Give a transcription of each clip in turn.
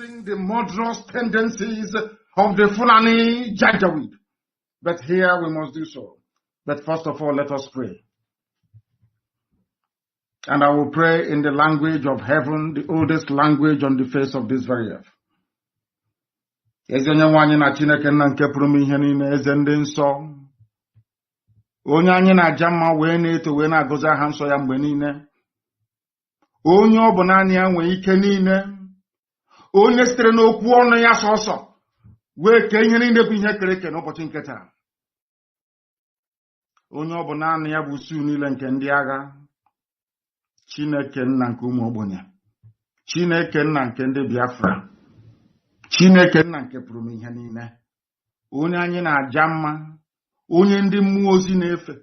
exposing the murderous tendencies of the Fulani Janjaweed. But here we must do so. But first of all, let us pray. And I will pray in the language of heaven, the oldest language on the face of this very earth. Eze onye nwe anyị na Chineke nna nke pụrụ m ihe niile, eze ndị nsọ, onye anyị na-aja mma wee na-eto wee na-agọzi aha nsọ ya mgbe niile, onye ọ bụ naanị ya nwee ike niile, onye sitere n'okwu ọnụ ya sọsọ wee kee ihe niile bụ ihe kere eke n'ụbọchị nke taa, onye ọ bụ naanị ya bụ usu niile nke ndị agha, Chineke nna nke ụmụ ogbenye, Chineke nna nke ndị Biafra, Chineke nna nke pụrụ m ihe niile, onye anyị na-aja mma, onye ndị mmụọ ozi na-efe,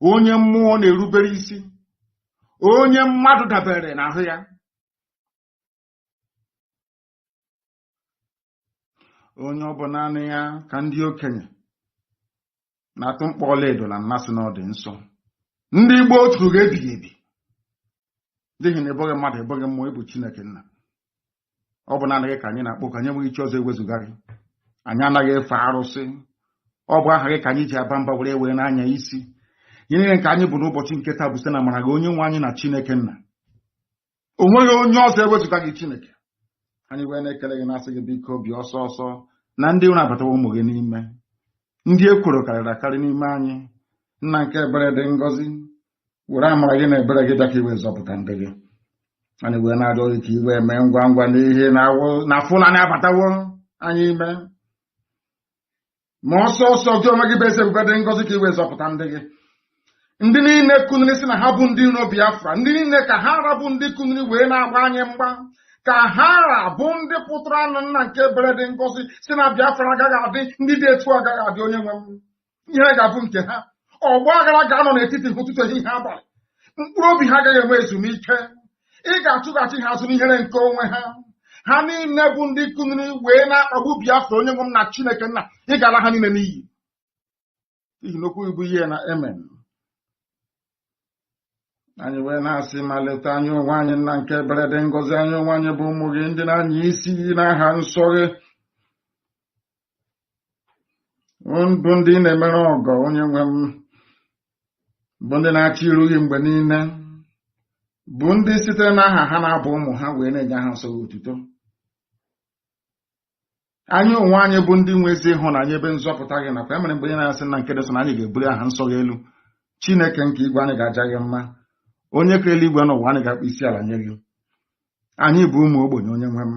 onye mmụọ na-erubere isi, onye mmadụ dabere n'ahụ ya, onye ọ bụ naanị ya ka ndị okenye na-atụ mkpọ ọlaedo na mmasị na ọ dị nsọ. Ndị Igbo tụrụ gị ebighị ebi n'ihi na ịbụghị mmadụ, ịbụghị mmụọ, ịbụ Chineke nna. Ọ bụ naanị gị ka anyị na-akpọ, ka anyị enweghị iche ọzọ ewezụga gị. Anyị anaghị efe arụsị. Ọ bụ aha gị ka anyị ji aba mba were n'anya isi. Ihe niile nke anyị bụ n'ụbọchị nke taa bụ site na amara gị, onye nwe anyị na Chineke nna. O nweghị onye ọzọ ewezụga gị Chineke. Anyị wee na-ekele gị, na-asị gị biko bịa ọsọ ọsọ na ndị ụra abatawa ụmụ gị n'ime, ndị ekworo karịrị akarị n'ime anyị. Nna nke ebere dị ngọzi, were amara gị na ebere gị bịa ka iwe zọpụta ndị gị. Anyị wee na-arịọ gị ka iwe mee ngwa ngwa n'ihe na Fulani abatawo anyị ime, ma ọsọ ọsọ gị onwe gị bụ eze ebube dị ngọzi ka iwe zọpụta ndị gị. Ndị niile kuniri si na ha bụ ndị iro Biafra, ndị niile ka ha rabụ ndị kuniri wee na-agba anyị mgba, ka ha rabụ ndị pụtara anụ nna nke ebere dị ngọzi si na Biafra agaghị adị, ndị dị etu agaghị adị. Onye nwe m, ihe ga-abụ nke ha. Ọgbọ aghara ga-anọ n'etiti ụtụtụ ehihie abalị, mkpụrụ obi ha agaghị enwe ezumike. Ị ga-achụghachi ha azụ n'ihere nke onwe ha. Ha niile bụ ndị kuniri wee na-akpagbu Biafra. Onye nwe m na Chineke nna, ị ga-ala ha niile n'iyi, n'ihi na okwu ibu ihe na amen. Anyị wee na-asị ma leta anyị onwe anyị nna nke ebere dị ngọzi, anyị onwe anyị bụ ụmụ gị ndị na-anya isi n'aha nsọ gị, bụ ndị na-emere ọgọ. Onye nwe m, bụ ndị na-achị iru gị mgbe niile, bụ ndị sitere n'aha ha na-abụ ụmụ ha wee na-enye aha nsọ gị otuto. Anyị onwe anyị bụ ndị nwe ezi ịhụnanya ebe nzọpụta gị nakwa. Emere mgbe onye na-asị na nke dị nsọ na anyị ga-ebuli aha nsọ gị elu. Chineke nke igwe, anyị ga-aja gị mma. Onye ka eluigwe n'ụwa, anyị ga-akpụ isi ala nye gị. Anyị bụ ụmụ ogbenye. Onye nwe m,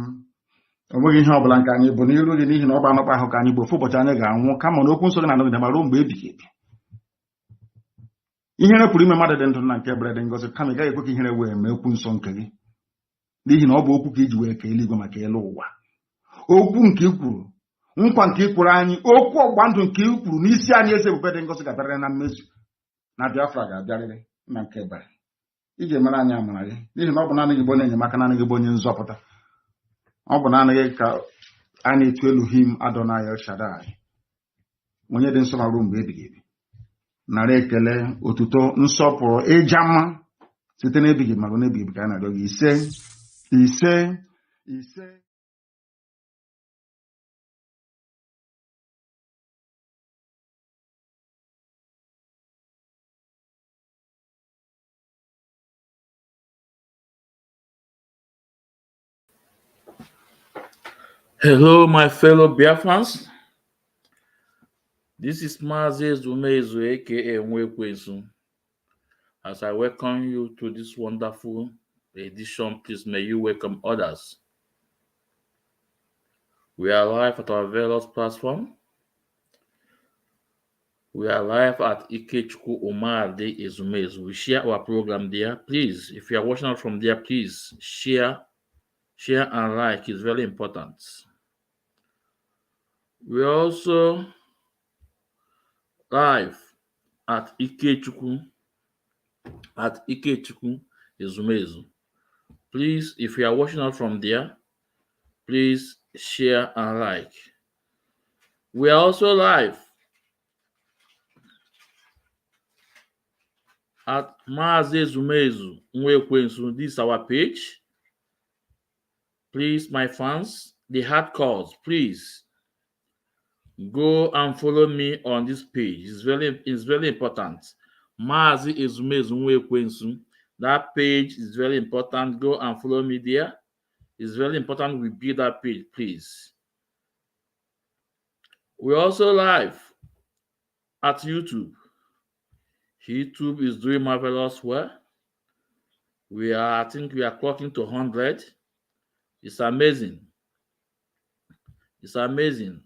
o nweghị ihe ọbụla nke anyị bụ n'iru gị, n'ihi na ọ bụ anọkpa ahụ ka anyị bụ. Ofu ụbọchị anyị ga-anwụ, kama na okwu nsọ gị na-anọgide ma ruo mgbe ebighị ebi. Ihere pụrụ ime mmadụ dị ndụ na nke ebere dị ngọzi, kama ị gaghị ekwe ka ihere wee mee okwu nsọ nke gị, n'ihi na ọ bụ okwu ka iji wee kee eluigwe maka elu ụwa. Okwu nke i kwuru, nkwa nke i kwuru anyị, okwu ọgba ndụ nke i kwuru n'isi anyị, eze ebube dị ngọzi, ga-abịarịrị na mmezu, na Biafra ga-abịarịrị na nke ebere. Ị ga-emere anyị amara gị, n'ihi na ọ bụ naanị gị bụ onye enyemaka, naanị gị bụ onye nzọpụta. Ọ bụ naanị gị ka a na-etu Elohim Adonai El Shaddai, onye dị nsọ ma ruo mgbe ebighị ebi. Nara ekele, otuto, nsọpụrụ, ịja mma site n'ebighị ma ruo n'ebighị ebi ka a na-arịọ gị. Ise ise ise. Hello, my fellow Biafrans. This is Mazi Zumezu, aka Nwekwezu. As I welcome you to this wonderful edition, please may you welcome others. We are live at our various platforms. We are live at Ikechukwu Omade Ezumezu. We share our program there. Please, if you are watching out from there, please share and like. It's very important. We are also live at Ikechukwu Ezumezu. Please, if you are watching out from there, please share and like. We are also live at Mazi Ezumezu Nwekwensu. This is our page. Please, my fans, the hardcores, please go and follow me on this page. It's very important. Maazi Ezumezu Nwekwensu. That page is very important. Go and follow me there. It's very important we build that page, please. We're also live at YouTube. YouTube is doing marvelous well. I think we are clocking to 100. It's amazing. It's amazing.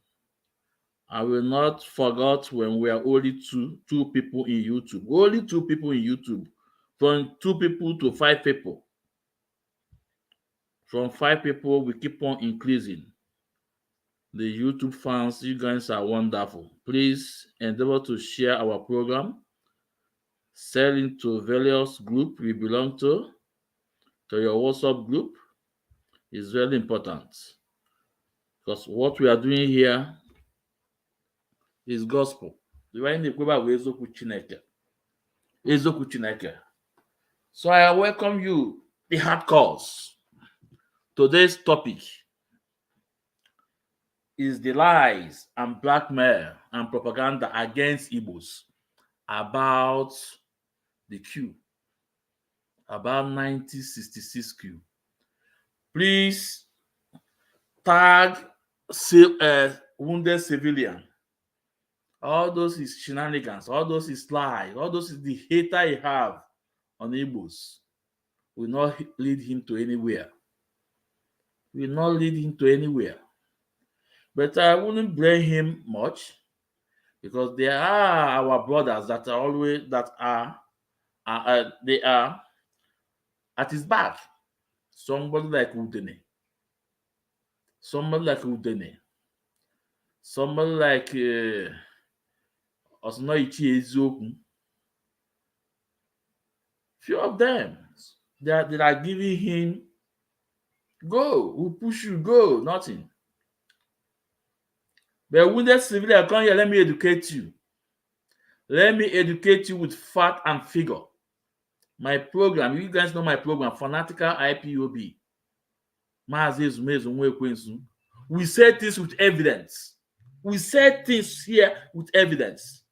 I will not forget when we are only two people in YouTube. Only 2 people in YouTube. From 2 people to 5 people. From 5 people, we keep on increasing. The YouTube fans, you guys are wonderful. Please endeavor to share our program. Sell it to various groups we belong to your WhatsApp group. Is very important. Because what we are doing here is gospel. So I welcome you, the hardcores. Today's topic is the lies and blackmail and propaganda against Igbos about the Coup, about 1966 Coup. Please tag wounded civilian. All those is shenanigans, all those is lies, all those is the hater he have on Igbos will not lead him to anywhere. Will not lead him to anywhere. But I wouldn't blame him much because there are our brothers that are always they are at his back. Somebody like Udene. Somebody like Udene. Somebody like Osnoichi Eziokwu. Few of them they are giving him go, we'll push you, go, nothing. But wounded civilian, come here, let me educate you. Let me educate you with fact and figure. My program, you guys know my program, Fanatical IPOB. We say things with evidence. We say things here with evidence.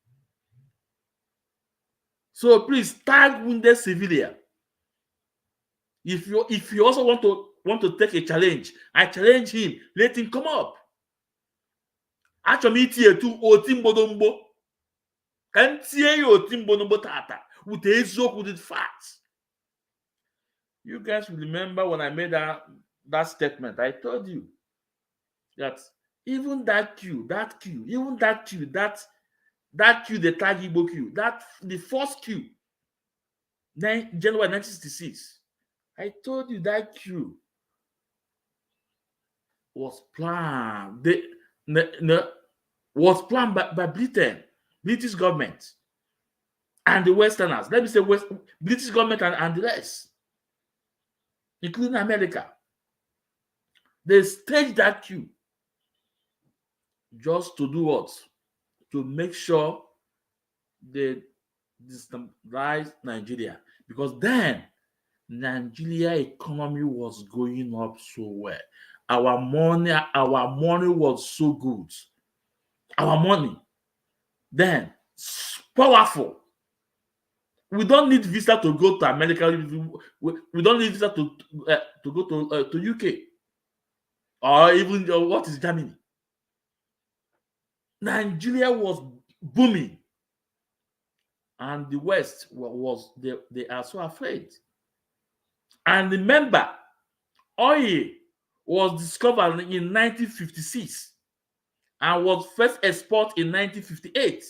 So please tag wounded civilian. If you also want to take a challenge, I challenge him. Let him come up. Actually, otimbodombo. Can see you otimbodombo tata with the facts. You guys will remember when I made that statement. I told you that even that Q, the tag Igbo Q, that the first Q, January 1966. I told you that Q was planned. Was planned by Britain, British government, and the Westerners. Let me say British government and the rest, including America. They staged that Coup just to do what? To make sure they destabilize Nigeria. Because then Nigeria economy was going up so well. Our money was so good. Our money then powerful. We don't need visa to go to America. We don't need visa to go to UK or even what is Germany. Nigeria was booming, and the West they are so afraid. And remember, oil was discovered in 1956 and was first exported in 1958.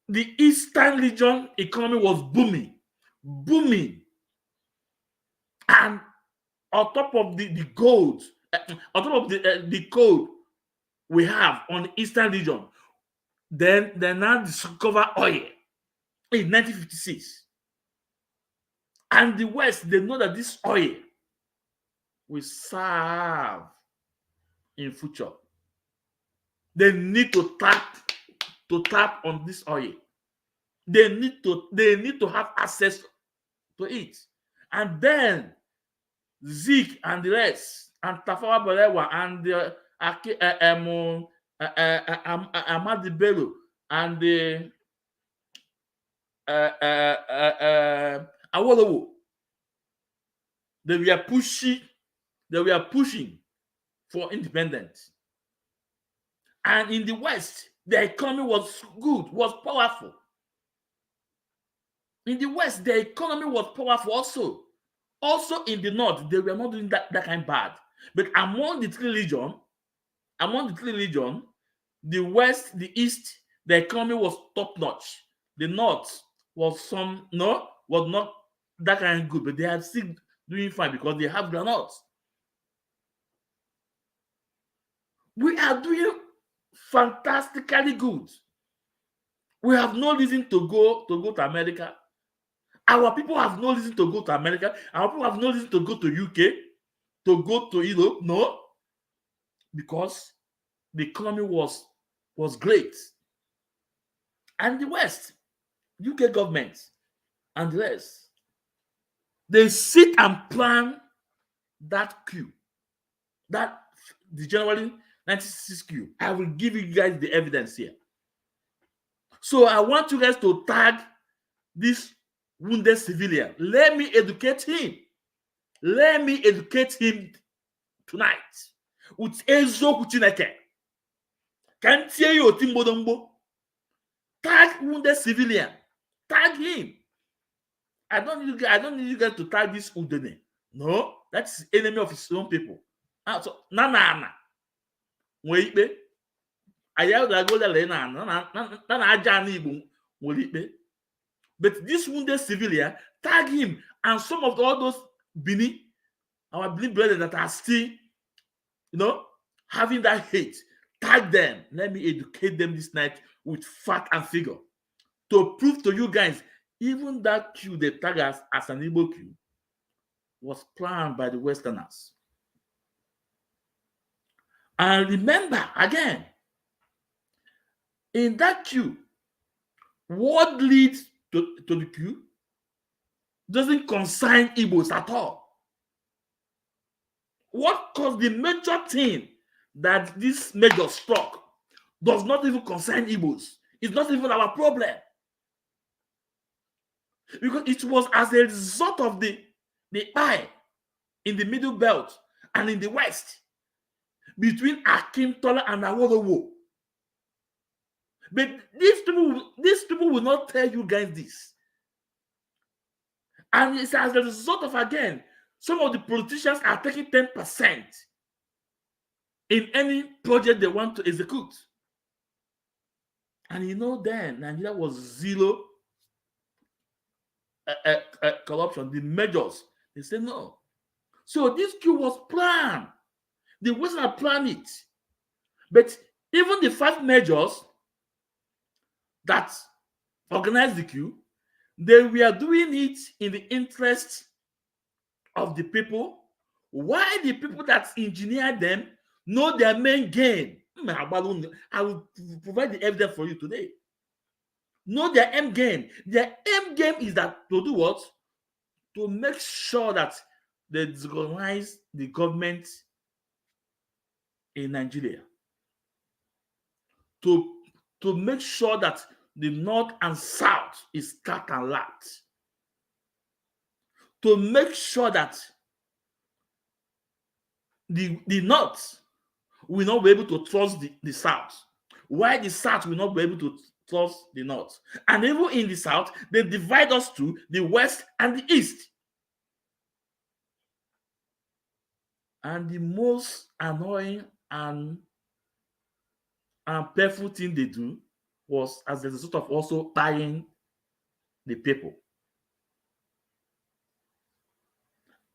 The Eastern region economy was booming. And on top of the gold, on top of the gold we have on the Eastern region, then they now discover oil in 1956. And the West, they know that this oil will serve in future. They need to tap on this oil. They need to have access to it. And then Zeke and the rest, and Tafawa Balewa and Ahmad Bello and the Awolowo. They were pushing for independence. And in the West, the economy was good, was powerful. In the West, the economy was powerful also. Also in the North, they were not doing that kind bad. But among the three regions, the West, the East, the economy was top notch. The North was not that kind good, but they are still doing fine because they have granotes. We are doing fantastically good. We have no reason to go to America. Our people have no reason to go to America. Our people have no reason to go to UK, to go to Europe. No, because the economy was great. And the West, UK government, and the rest, they sit and plan that coup, that the January 1966 coup. I will give you guys the evidence here. So I want you guys to tag this wounded civilian. Let me educate him. Let me educate him tonight with eziokwu Chineke. Can tie you otimbodombo? Tag wounded civilian. Tag him. I don't need you guys to tag this Udene. No, that's enemy of his own people. So na. Wait, but this wounded civilian, tag him, and some of all those Bini, our Bini brothers that are still, having that hate, tag them. Let me educate them this night with fact and figure to prove to you guys, even that coup they tag us as an Igbo coup was planned by the Westerners. And remember, again, in that coup, what leads to the coup doesn't concern Igbos at all. What caused the major thing that this major struck does not even concern Igbos. It's not even our problem. Because it was as a result of the eye in the Middle Belt and in the West between Akintola and Awolowo. But these people will not tell you guys this. And it's as a result of, again, some of the politicians are taking 10% in any project they want to execute. And then Nigeria was zero corruption. The measures, they say no. So this coup was planned. The Western planned it. But even the 5 measures that organized the coup, they were doing it in the interest of the people. Why the people that engineered them know their main gain? I will provide the evidence for you today. Know their end game. Their end game is that to do what? To make sure that they disorganize the government in Nigeria. To make sure that the North and South is cut and lapped. To make sure that the North will not be able to trust the South. Why the South will not be able to trust the North. And even in the South, they divide us to the West and the East. And the most annoying and painful thing they do was as a result of also buying the people.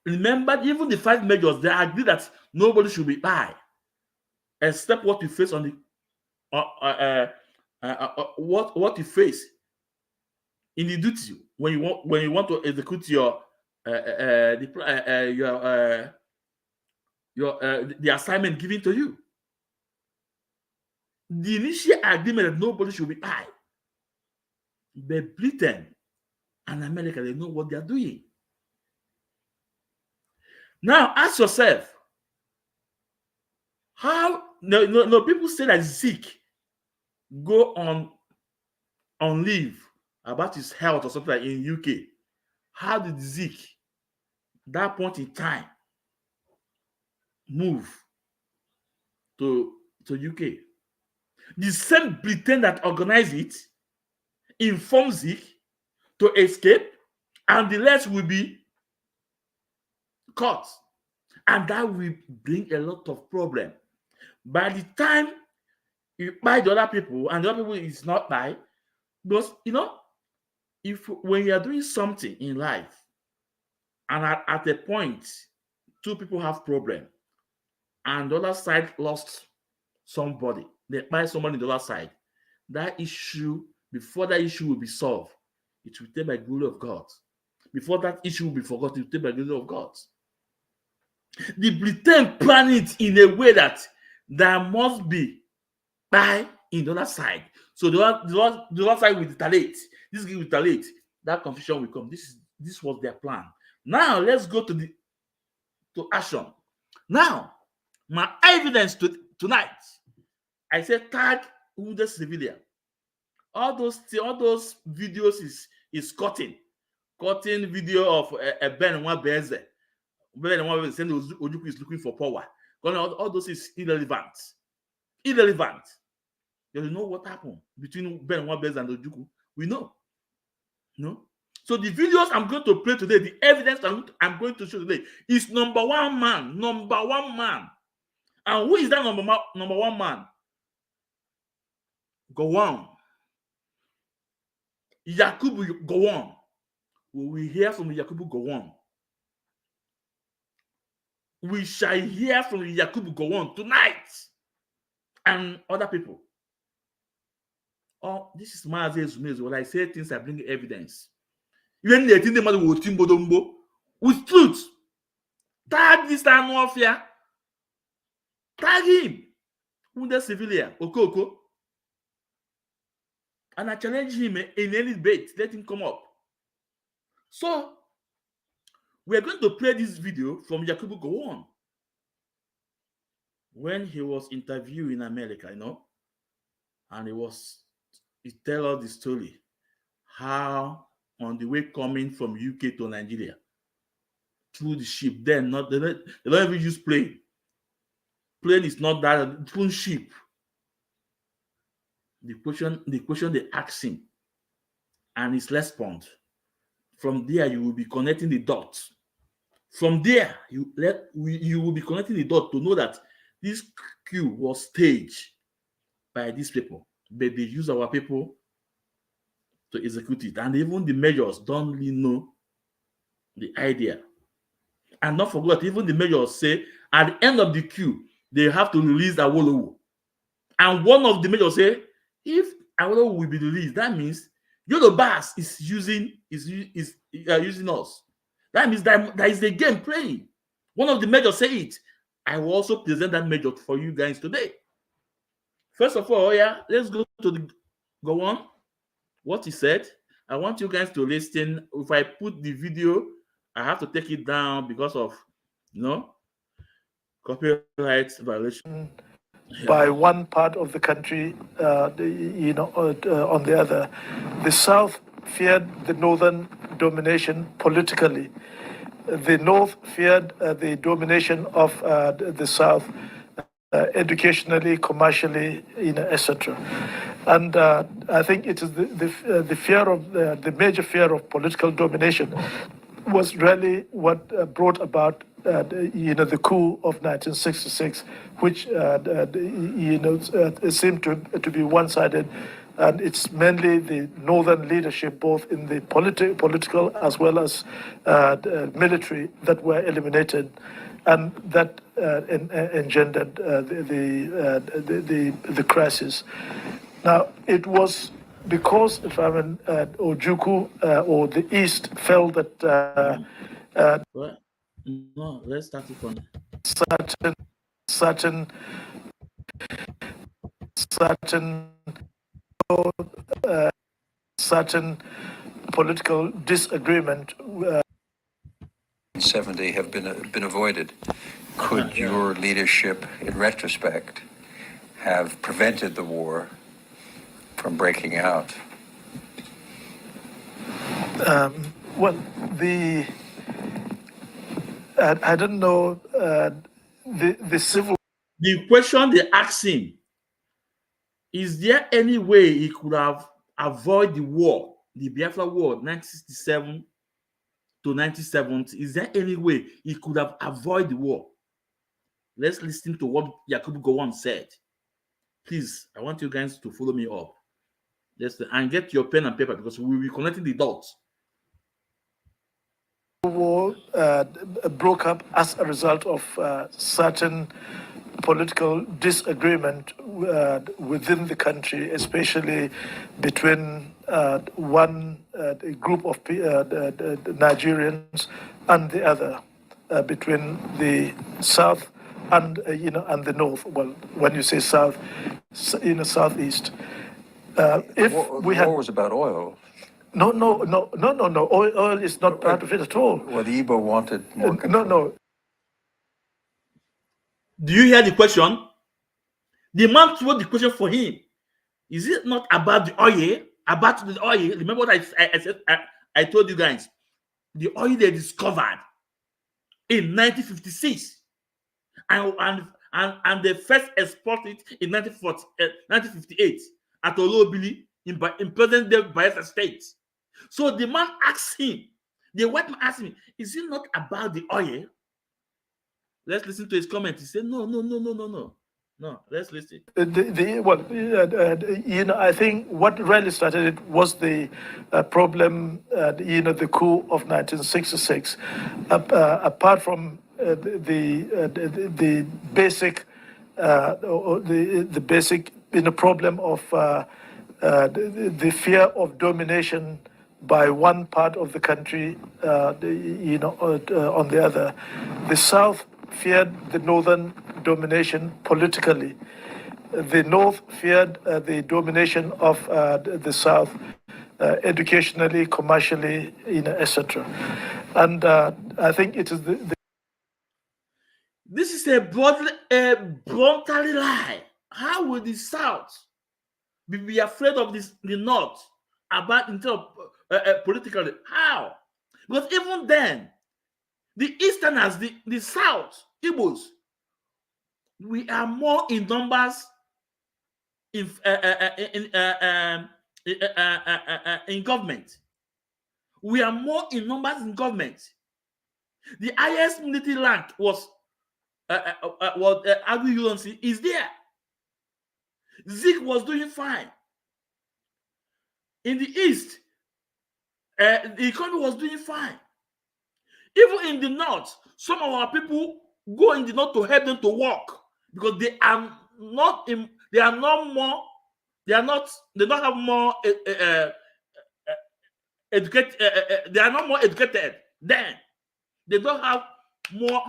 Remember, even the 5 majors, they agree that nobody should be buy, except what you face on the what you face in the duty when you want to execute your the assignment given to you. The initial agreement that nobody should be buy. But Britain and America, they know what they are doing. Now ask yourself, how no people say that Zeke go on leave about his health or something like in UK. How did Zeke that point in time move to UK? The same Britain that organized it informed Zeke to escape, and the rest will be caught, and that will bring a lot of problem. By the time you buy the other people, and the other people is not by, because if when you are doing something in life, and at a point two people have problem, and the other side lost somebody, they buy somebody on the other side, that issue, before that issue will be solved, it will take by the glory of God. Before that issue will be forgotten, it will take by the glory of God. The Britain plan it in a way that there must be buy in the other side. So the other side will retaliate. This will retaliate. That confusion will come. This was their plan. Now let's go to action. Now, my evidence tonight, I said tag wounded civilian. All those videos is cutting video of a Ben Wabeze. Ben Wabeze saying Ojukwu is looking for power. All those is irrelevant. You know what happened between Ben Wabeze and Ojukwu? We know. No. So the videos I'm going to play today, the evidence I'm going to show today is number one man. And who is that number one man? Gowon. Yakubu Gowon. We will hear from Yakubu Gowon. We shall hear from Yakubu Gowon tonight and other people. Oh, this is Mazi Ezumezu. When I say things, I bring evidence. Even the thing matter with Timbodombo with truth. Tag this time off here. Tag him. Wounded civilian, Okoko. And I challenge him in any debate. Let him come up. So, we're going to play this video from Yakubu Gowon. When he was interviewed in America, and he tell us the story. How on the way coming from UK to Nigeria, through the ship, they don't even use plane. Plane is not that, through ship. The question they ask him and his response. From there, you will be connecting the dots. From there, you will be connecting the dots to know that this coup was staged by these people, but they use our people to execute it. And even the majors don't really know the idea. And not forget, even the majors say at the end of the coup, they have to release Awolowo. And one of the majors say, if Awolowo will be released, that means Yorubas is using us. That means that is the game playing. One of the majors say it. I will also present that major for you guys today. First of all, let's go to go on. What he said. I want you guys to listen. If I put the video, I have to take it down because of copyright violation. By one part of the country, on the other. The South feared the Northern domination politically. The North feared the domination of the South educationally, commercially, etc. And I think it is the fear of the major fear of political domination was really what brought about the coup of 1966, which seemed to be one-sided, and it's mainly the northern leadership, both in the political as well as military, that were eliminated, and that engendered the crisis. Now, it was because Ojukwu or the East felt that no, let's start it from certain political disagreement 1970 have been avoided. Could your leadership, in retrospect, have prevented the war from breaking out? Well, I don't know, the civil. The question they asked him, is there any way he could have avoided the war, the Biafra War, 1967 to 1970? Is there any way he could have avoided the war? Let's listen to what Yakubu Gowon said. Please, I want you guys to follow me up. And get your pen and paper because we will be connecting the dots. War broke up as a result of certain political disagreement within the country, especially between a group of Nigerians and the other, between the South and and the North. Well, when you say South, Southeast. The war was about oil. No. Oil is not part of it at all. Well, the Igbo wanted more control. No. Do you hear the question? The man threw the question for him. Is it not about the oil? About the oil? Remember what I said? I told you guys. The oil they discovered in 1956. And they first exported in 1958 at Olobili in present-day Bayelsa State. So the man asked him, the white man asked him, is it not about the oil? Let's listen to his comment. He said, no. No, let's listen. I think what really started it was the problem, the coup of 1966. Apart from the basic problem of the fear of domination by one part of the country, on the other. The South feared the Northern domination politically. The North feared the domination of the South educationally, commercially, etc. And I think it is This is a brutal lie. How will the South be afraid of the North about instead of politically? How? Because even then, the Easterners, the South, Igbos, we are more in numbers in government. We are more in numbers in government. The highest military rank was Agri is there. Zeke was doing fine. In the East, the economy was doing fine. Even in the North, some of our people go in the North to help them to work because they don't have more educated. They are not more educated. Then they don't have more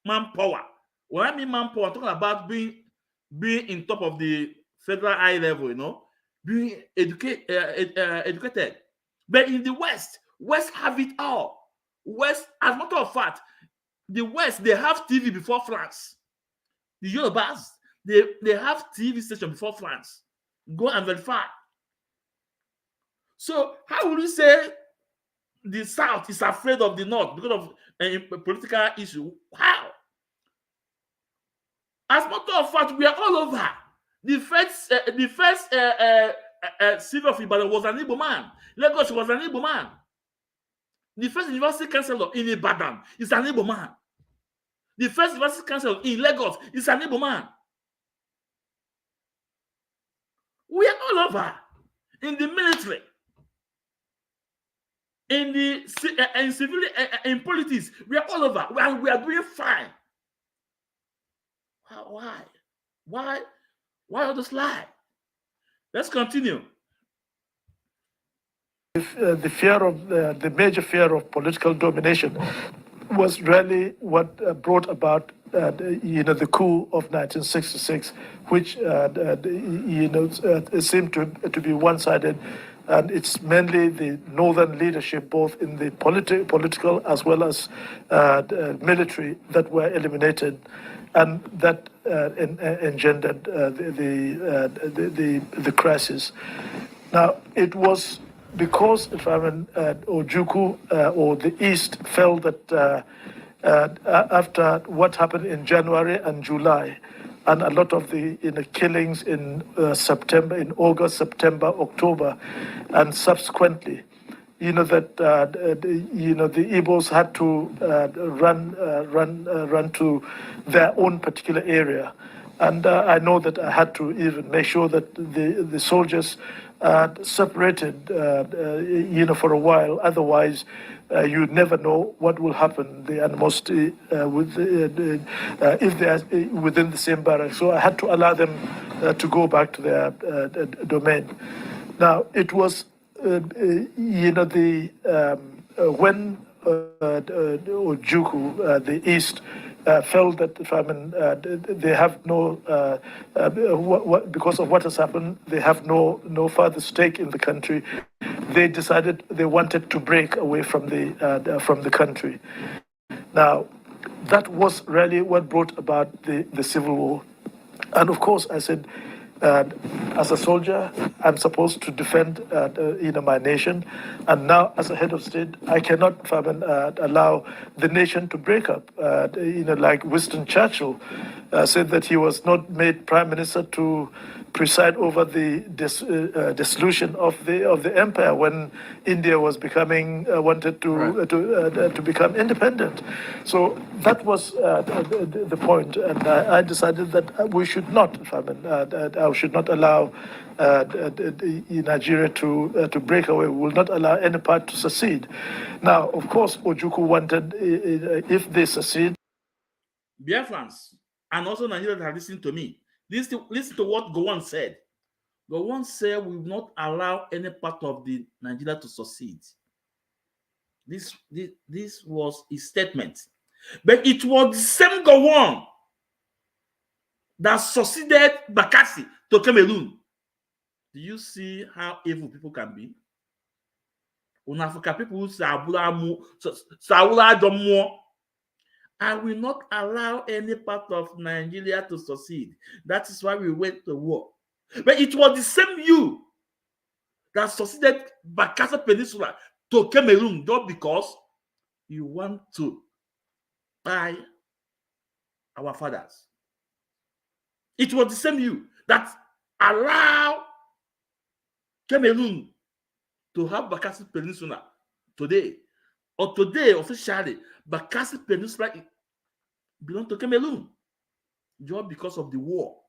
manpower. When I mean manpower, I'm talking about being in top of the federal high level, being educated. But in the West have it all. West, as a matter of fact, the West, they have TV before France. The Yorubas, they have TV station before France. Go and verify. So how will you say the South is afraid of the North because of a political issue? How? As a matter of fact, we are all over. The first civil of Ibadan was an Igbo man. Lagos was an Igbo man. The first university councillor in Ibadan is an Igbo man. The first university councillor in Lagos is an Igbo man. We are all over. In the military, in civil, in politics, we are all over. We are doing fine. Why all this lie? Let's continue. The fear of the major fear of political domination was really what brought about the coup of 1966, which seemed to be one-sided And it's mainly the northern leadership, both in the political as well as military, that were eliminated, and that engendered the crisis. Now, it was because, if I'm in Ojukwu or the East felt that after what happened in January and July, and a lot of the killings in September, in August, September, October, and subsequently, that the Igbos had to run to their own particular area. And I know that I had to even make sure that the soldiers separated, for a while. Otherwise, you never know what will happen. The animosity if they are within the same barrack. So I had to allow them to go back to their domain. Now it was, when Ojukwu, the East, felt that they have no, because of what has happened, they have no further stake in the country. They decided they wanted to break away from the country. Now, that was really what brought about the civil war. And of course, I said, as a soldier, I'm supposed to defend, my nation, and now as a head of state, I cannot allow the nation to break up. Like Winston Churchill said that he was not made prime minister to preside over the dissolution of the empire when India was wanted to become independent. So that was the point, and I decided that we should not, I should not allow Nigeria to break away. We will not allow any part to secede. Now, of course, Ojukwu wanted, if they secede. Biafrans, and also Nigerians have listened to me. Listen to what Gowon said. Gowon said we will not allow any part of the Nigeria to succeed. This was his statement. But it was the same Gowon that succeeded Bakassi to Cameroon. Do you see how evil people can be? African people I will not allow any part of Nigeria to succeed. That is why we went to war. But it was the same you that succeeded Bakassi Peninsula to Cameroon, not because you want to buy our fathers. It was the same you that allowed Cameroon to have Bakassi Peninsula today. Or today, officially, Bakassi Peninsula belongs to Cameroon. Just because of the war.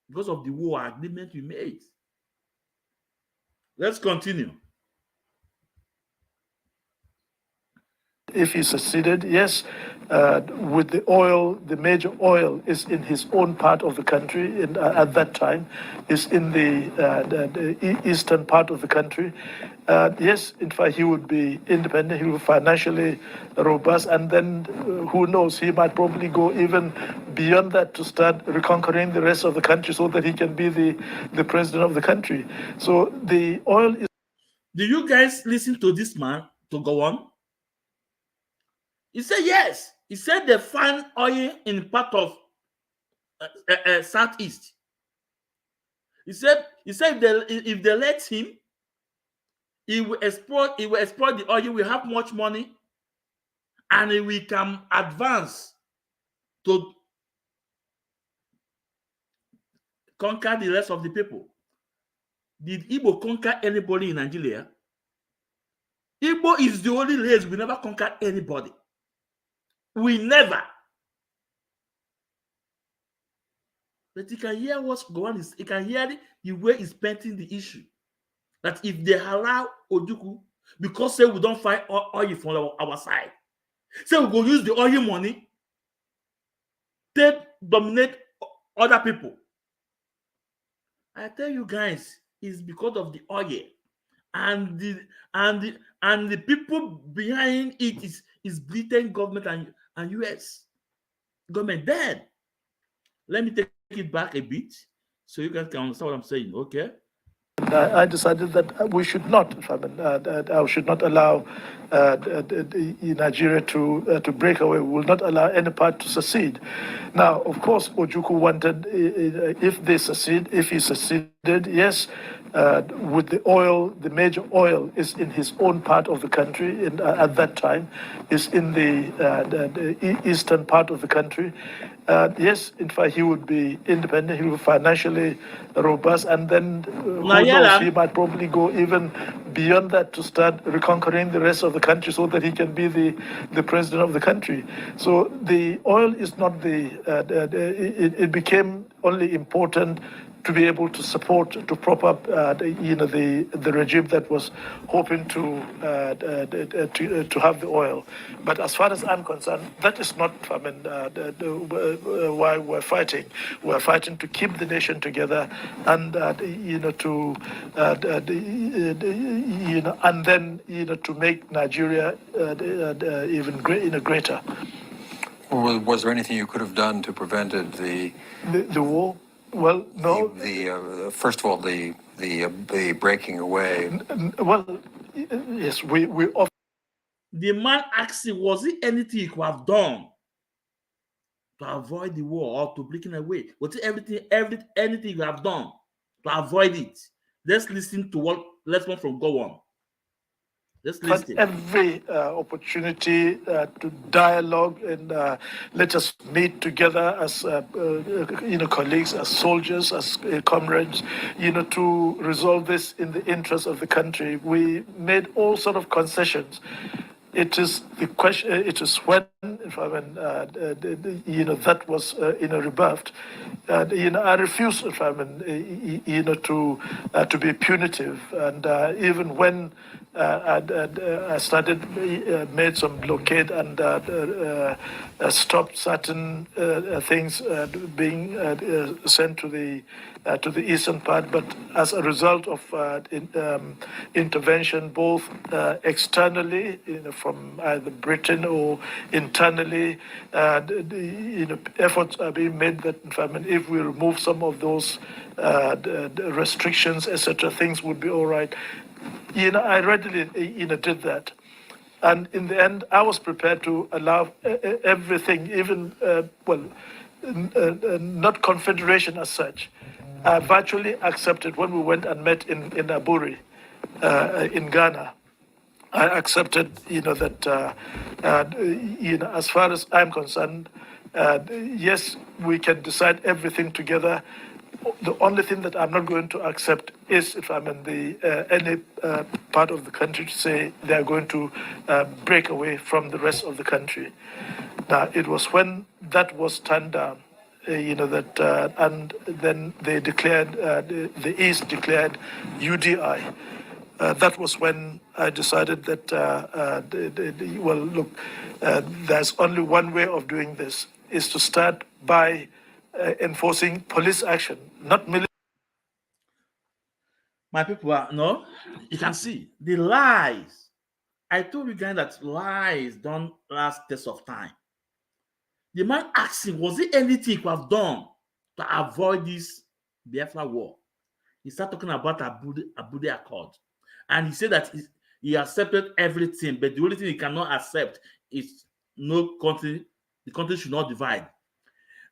Because of the war agreement we made. Let's continue. If he succeeded, yes, with the oil, the major oil is in his own part of the country. At that time, is in the eastern part of the country. Yes, in fact, he would be independent. He would be financially robust, and then who knows? He might probably go even beyond that to start reconquering the rest of the country, so that he can be the president of the country. So the oil is. Do you guys listen to this man to go on? He said yes. He said they find oil in part of southeast. He said if they let him, he will exploit the oil. We have much money, and we can advance to conquer the rest of the people. Did Igbo conquer anybody in Nigeria? Igbo is the only race we never conquered anybody. We never. But you can hear what's going on. You can hear the way he's painting the issue. That if they allow Ojukwu, because say we don't find oil from our side, say we go use the oil money to dominate other people. I tell you guys, it's because of the oil, and the people behind it is Britain government and US government. Then let me take it back a bit so you guys can understand what I'm saying. Okay. I decided that we should not, I should not allow Nigeria to break away. We will not allow any part to secede. Now, of course, Ojukwu wanted, if he succeeded, yes, with the oil, the major oil is in his own part of the country, at that time, is in the eastern part of the country. Yes, in fact, he would be independent, he would be financially robust, and then who knows, he might probably go even beyond that to start reconquering the rest of the country so that he can be the president of the country. So the oil is not it became only important to be able to support, to prop up, the regime that was hoping to have the oil. But as far as I'm concerned, that is not, why we're fighting. We're fighting to keep the nation together, and and then to make Nigeria even greater. Was there anything you could have done to prevent the war? Well, no. First of all, the breaking away. Well, yes, we. The man asked him, was it anything he could have done to avoid the war or to breaking away? Was it anything you have done to avoid it? Let's listen to what. Let's one from go on. Let's listen. Every opportunity to dialogue and let us meet together as colleagues, as soldiers, as comrades, to resolve this in the interest of the country. We made all sort of concessions. It is the question. It is when, that was rebuffed. I refuse, to be punitive, and even when I started, made some blockade and stopped certain things being sent to the eastern part, but as a result of intervention, both externally, from either Britain or internally, efforts are being made that, if we remove some of those the restrictions, etc., things would be all right. I readily, did that. And in the end, I was prepared to allow everything, even, not confederation as such. I virtually accepted when we went and met in Aburi, in Ghana. I accepted, that, as far as I'm concerned, yes, we can decide everything together. The only thing that I'm not going to accept is if I'm in any part of the country to say they're going to break away from the rest of the country. Now, it was when that was turned down, that, and then they declared, the East declared UDI. That was when I decided that, there's only one way of doing this, is to start by enforcing police action, not military. My people no, you can see the lies. I told you guys that lies don't last test of time. The man asked him, was it anything he could have done to avoid this Biafra war? He started talking about Abuja Accord. And he said that he accepted everything, but the only thing he cannot accept is no country, the country should not divide.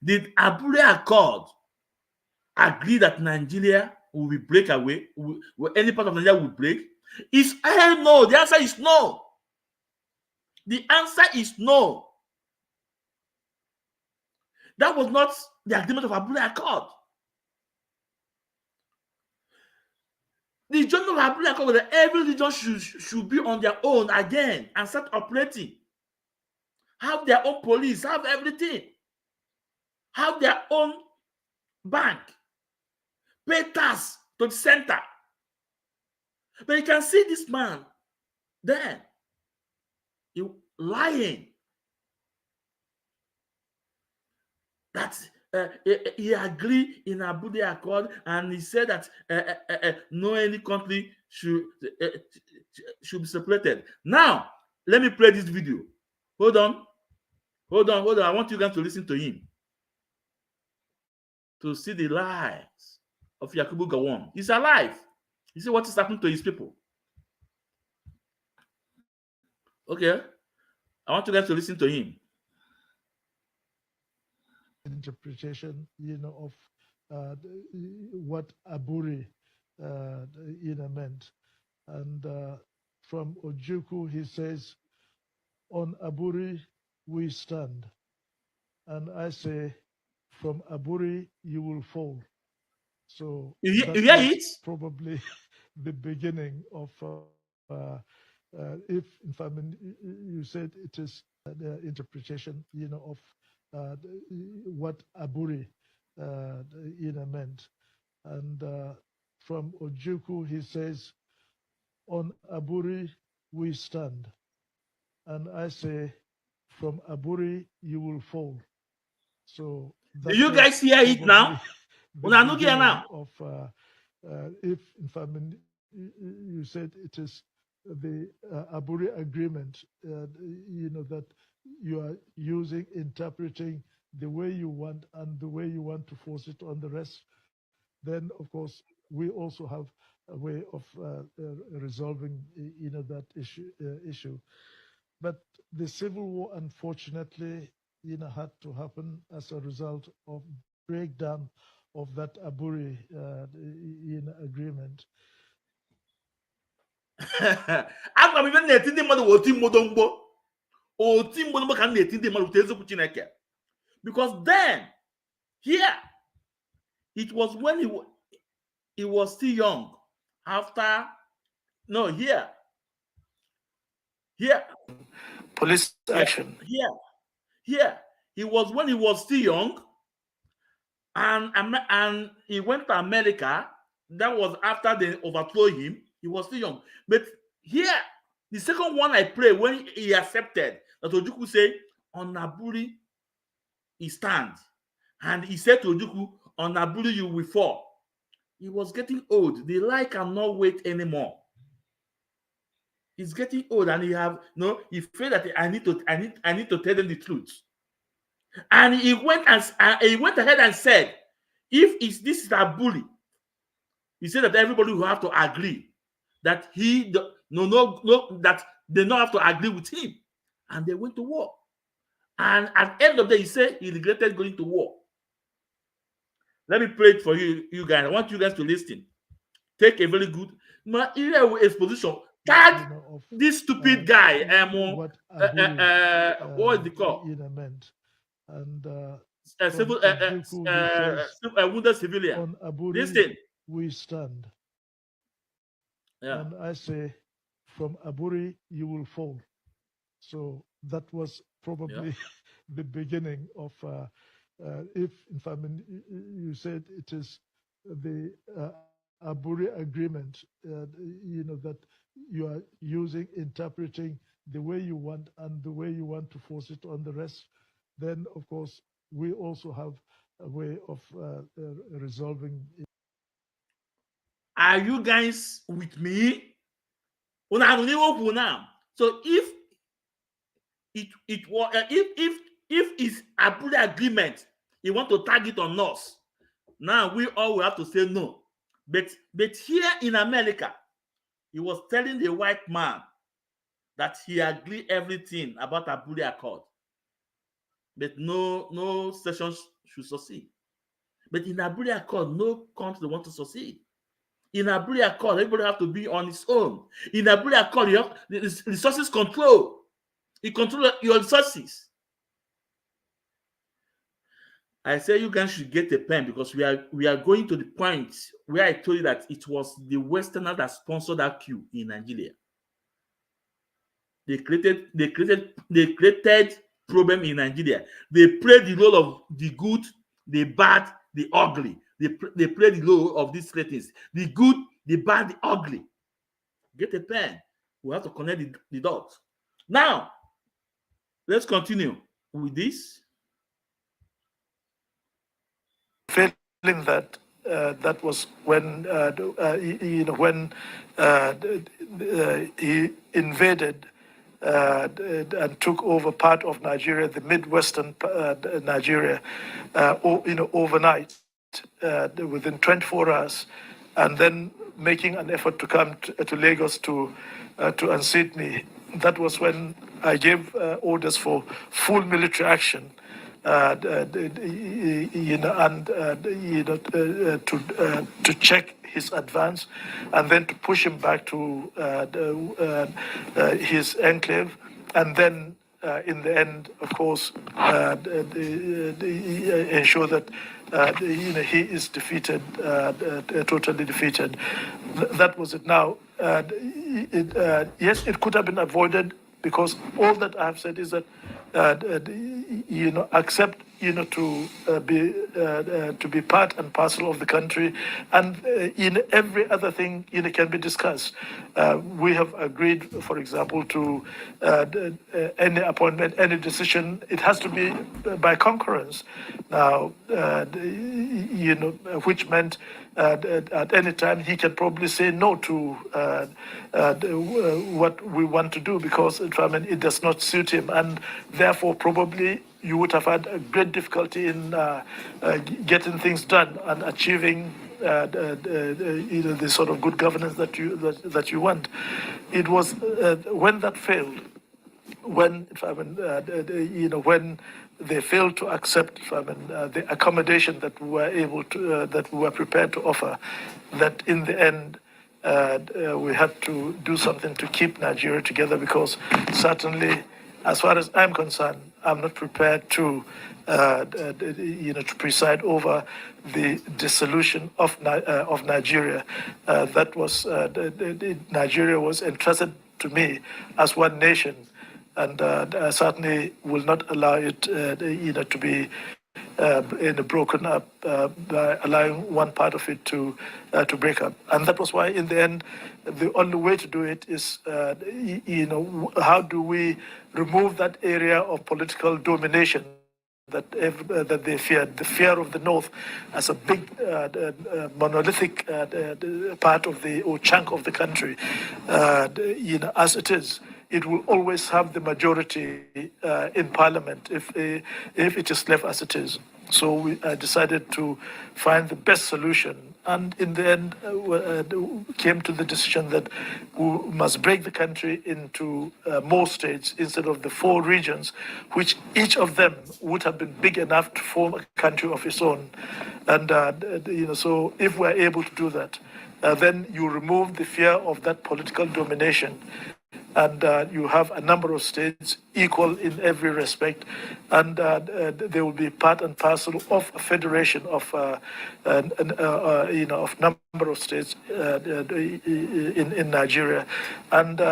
Did Abuja Accord agree that Nigeria will break away? Will any part of Nigeria will break? Is hell no. The answer is no. The answer is no. That was not the agreement of Abuja Accord. The journey of Abuja Accord was that every region should be on their own again and start operating. Have their own police, have everything. Have their own bank. Pay tax to the center. But you can see this man there, he lying. That he agreed in Abuja Accord, and he said that no any country should be separated. Now, let me play this video. Hold on. I want you guys to listen to him, to see the lies of Yakubu Gowon. He's alive. You see what is happening to his people. Okay, I want you guys to listen to him. Interpretation, of what Aburi, meant. And from Ojukwu, he says, on Aburi we stand. And I say, from Aburi you will fall. So You that hear was it? probably the beginning of, if in fact you said it is the interpretation, of what Aburi, meant. And from Ojukwu, he says, on Aburi we stand. And I say, from Aburi you will fall. So Do you guys hear it now? Now, of if in fact you said it is the Aburi agreement, that you are using, interpreting the way you want and the way you want to force it on the rest, then of course we also have a way of resolving, that issue. But the civil war, unfortunately, had to happen as a result of breakdown of that Aburi agreement. Agwa m ibe na-eti ndị mmadụ oti mgbọdọmgbọ ka m na-eti ndị mmadụ wute eziokwu Chineke. Because then, here, it was when he was still young. After, no, here. Police action. Here. He was when he was still young. And he went to America. That was after they overthrew him. He was still young. But here, the second one I pray when he accepted that Ojukwu say, on Aburi, he stands. And he said to Ojukwu, on Aburi, you will fall. He was getting old. The light cannot wait anymore. He's getting old, and he felt that I need to tell them the truth. And he went ahead and said, if this is a bully, he said that everybody will have to agree that that they don't have to agree with him. And they went to war. And at the end of the day, he said he regretted going to war. Let me pray it for you guys. I want you guys to listen. Take a very good exposition. That this stupid guy, what is it called? Meant. And wounded civilian. On Aburi, listen. We stand. Yeah. And I say, from Aburi you will fall. So that was probably the beginning of, if in fact you said it is the Aburi agreement, that you are using, interpreting the way you want and the way you want to force it on the rest, then of course we also have a way of resolving it. Are you guys with me? Now, so if it was if it's Aburi agreement, you want to target on us, now we all will have to say no. But here in America, he was telling the white man that he agreed everything about Aburi Accord. But no sessions should succeed. But in Aburi Accord, no country want to succeed. In Aburi Accord, everybody have to be on its own. In Aburi Accord, you have the resources control. You control your resources. I say you guys should get a pen, because we are going to the point where I told you that it was the Westerner that sponsored that coup in Nigeria. They created problem in Nigeria. They played the role of the good, the bad, the ugly. They played the role of these things. The good, the bad, the ugly. Get a pen. We have to connect the dots. Now, let's continue with this. Feeling that that was when he invaded and took over part of Nigeria, the Midwestern Nigeria, overnight, within 24 hours, and then making an effort to come to Lagos to unseat me. That was when I gave orders for full military action, to check his advance, and then to push him back to his enclave, and then in the end, of course, ensure that he is defeated, totally defeated. That was it. Now, yes, it could have been avoided, because all that I have said is that accept to be part and parcel of the country, and every other thing can be discussed. We have agreed, for example, to any appointment, any decision, it has to be by concurrence. Now, which meant at any time he can probably say no to what we want to do, because it does not suit him, and therefore probably you would have had a great difficulty in getting things done and achieving the sort of good governance that you want. It was when that failed, when when they failed to accept the accommodation that we were able to that we were prepared to offer, that in the end we had to do something to keep Nigeria together, because certainly, as far as I'm concerned, I'm not prepared to to preside over the dissolution of Nigeria. That was Nigeria was entrusted to me as one nation, and I certainly will not allow it to be broken up by allowing one part of it to break up. And that was why, in the end, the only way to do it is, how do we remove that area of political domination that they feared, the fear of the North as a big monolithic part of or chunk of the country. As it is, it will always have the majority in Parliament if it is left as it is. So we decided to find the best solution, and in the end came to the decision that we must break the country into more states instead of the 4 regions, which each of them would have been big enough to form a country of its own. And so if we're able to do that, then you remove the fear of that political domination, and you have a number of states equal in every respect, and they will be part and parcel of a federation of number of states in Nigeria, and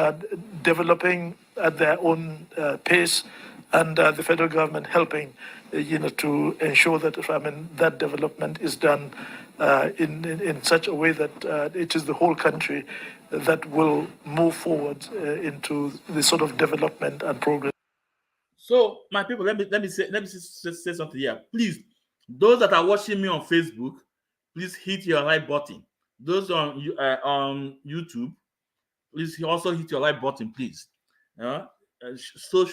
developing at their own pace, and the federal government helping to ensure that that development is done in such a way that it is the whole country that will move forward into the sort of development and progress. So, my people, let me say something here. Please, those that are watching me on Facebook, please hit your like button. Those on YouTube, please also hit your like button, please. Show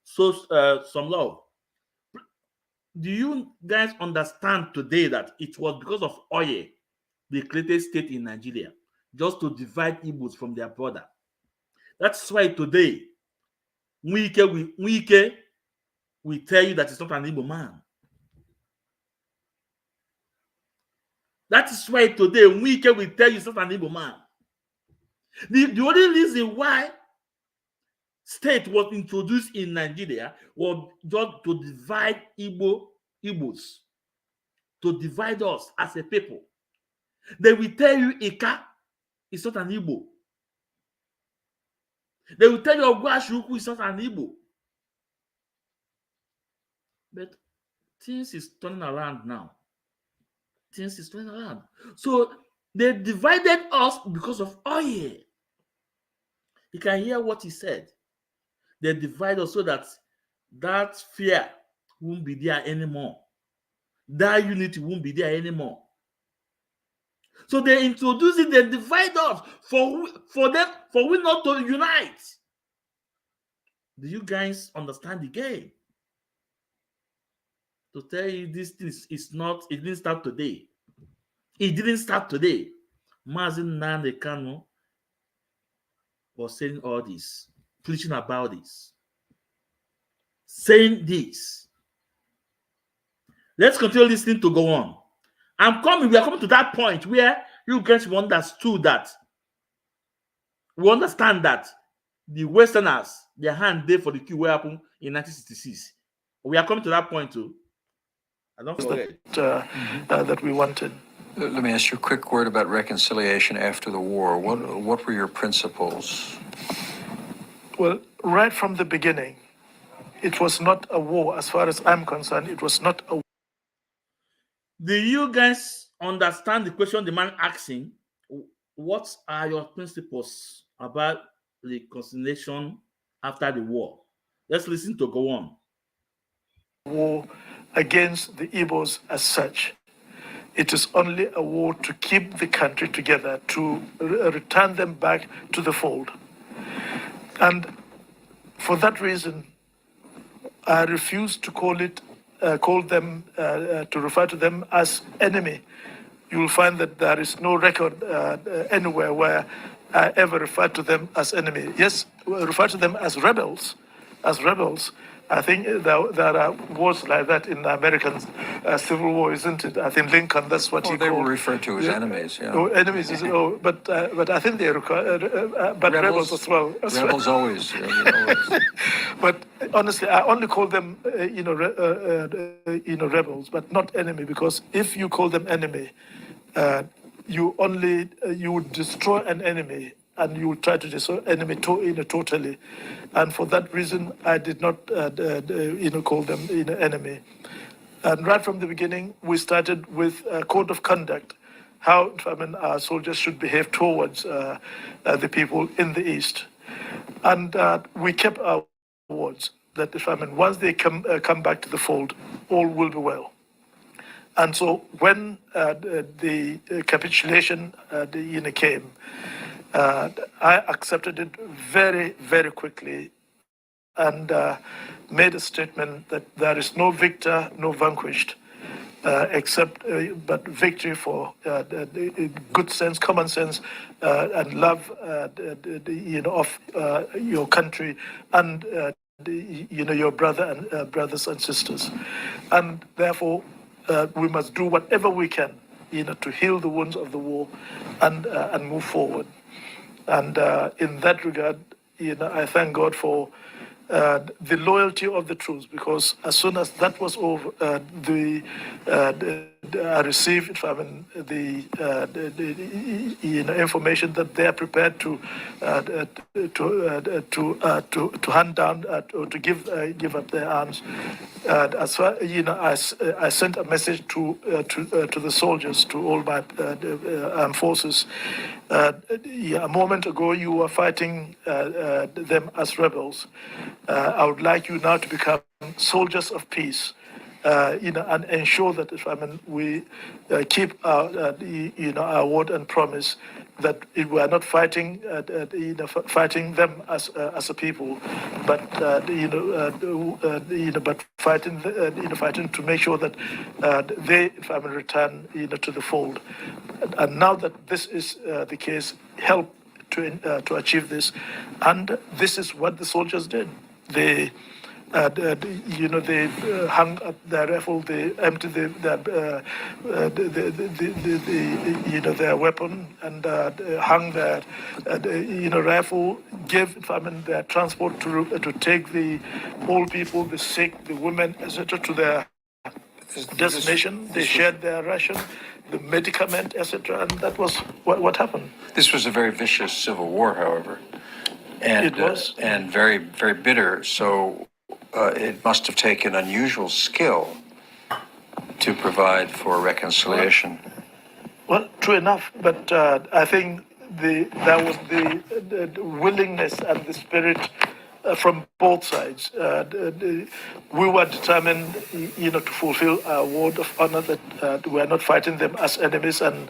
some love. Do you guys understand today that it was because of oil they created state in Nigeria, just to divide Igbos from their brother? That's why today Wike will tell you that it's not an Igbo man. That is why today Wike will tell you it's not an Igbo man. The only reason why state was introduced in Nigeria was just to divide Igbos, to divide us as a people. They will tell you Ika is not an Igbo. They will tell you Ogwashuku is not an Igbo. But things is turning around now. Things is turning around. So they divided us because of oil. You can hear what he said. They divide us so that fear won't be there anymore. That unity won't be there anymore. So they introduce it, they divide us for we not to unite. Do you guys understand the game? To tell you this thing is not, it didn't start today. It didn't start today. Mazin Nane Kanu was saying all this, preaching about this, saying this. Let's continue listening to go on. We are coming to that point where you guys understood that. We understand that the Westerners, their hand there for the coup happened in 1966. We are coming to that point too. I don't forget. That we wanted. Let me ask you a quick word about reconciliation after the war. What were your principles? Well, right from the beginning, it was not a war. As far as I'm concerned, it was not a war. Do you guys understand the question the man asking? What are your principles about reconciliation after the war? Let's listen to go on. War against the Igbos as such. It is only a war to keep the country together, to return them back to the fold. And for that reason, I refuse to refer to them as enemy. You will find that there is no record anywhere where I ever referred to them as enemy. Yes, refer to them as rebels. I think there are wars like that in the American Civil War, isn't it? I think Lincoln, that's what he They called. were referred to as enemies, yeah. Oh, enemies, but I think they require, but rebels as well. Rebels always. But honestly, I only call them, rebels, but not enemy, because if you call them enemy, you would destroy an enemy, and you would try to destroy enemy totally, and for that reason, I did not, call them enemy. And right from the beginning, we started with a code of conduct, how our soldiers should behave towards the people in the East. And we kept our words that once they come back to the fold, all will be well. And so when the capitulation came, I accepted it very, very quickly, and made a statement that there is no victor, no vanquished, except but victory for good sense, common sense, and love, of your country and your brothers and sisters, and therefore we must do whatever we can, to heal the wounds of the war and move forward. And in that regard, I thank God for the loyalty of the troops, because as soon as that was over, I received the information that they are prepared to hand down or to give up their arms. As far I sent a message to the soldiers, to all my armed forces. A moment ago, you were fighting them as rebels. I would like you now to become soldiers of peace, and ensure that we keep our word and promise that we are not fighting them as a people, but but fighting to make sure that they return to the fold. And now that this is the case, help to achieve this, and this is what the soldiers did. They hung up their rifle, they emptied their weapon, and hung their rifle, gave their transport to take the old people, the sick, the women, etc. to their destination. They shared their ration, the medicament, etc., and that was what happened. This was a very vicious civil war, however, and it was, and very, very bitter. So it must have taken unusual skill to provide for reconciliation. Well, true enough, but I think there was the willingness and the spirit from both sides. We were determined, to fulfill our word of honor that we are not fighting them as enemies, and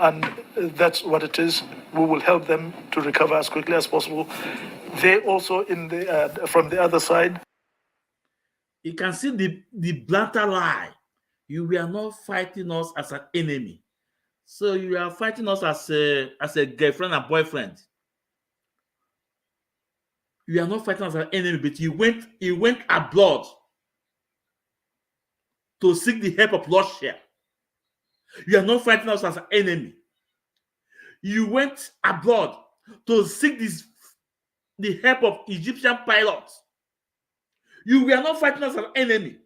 and that's what it is. We will help them to recover as quickly as possible. They also, from the other side, you can see the blatant lie. You were not fighting us as an enemy. So you are fighting us as a girlfriend and boyfriend. You are not fighting us as an enemy, but you went abroad to seek the help of Russia. You are not fighting us as an enemy. You went abroad to seek the help of Egyptian pilots. You were not fighting us as an enemy.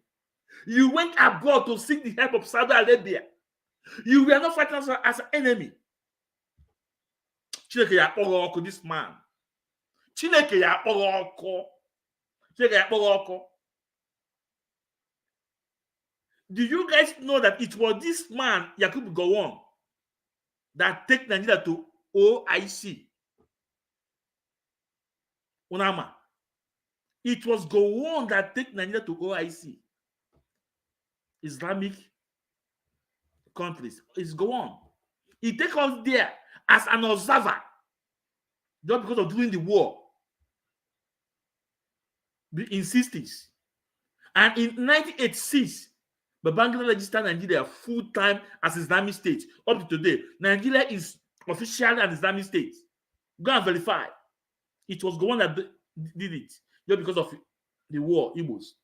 You went abroad to seek the help of Saudi Arabia. You were not fighting us as an enemy. Chineke ya akpọrọ ọkụ, this man. Chineke ya akpọrọ ọkụ. Chineke ya akpọrọ ọkụ. Do you guys know that it was this man, Yakubu Gowon, that take Nigeria to OIC? Unama. It was Gowon that take Nigeria to OIC. Islamic countries. It's Gowon. He take us there as an observer just because of doing the war in 60s. And in 1986, Babangida registered Nigeria full-time as Islamic State. Up to today, Nigeria is officially an Islamic State. Go and verify. It was Gowon that did it just because of the war, Igbos.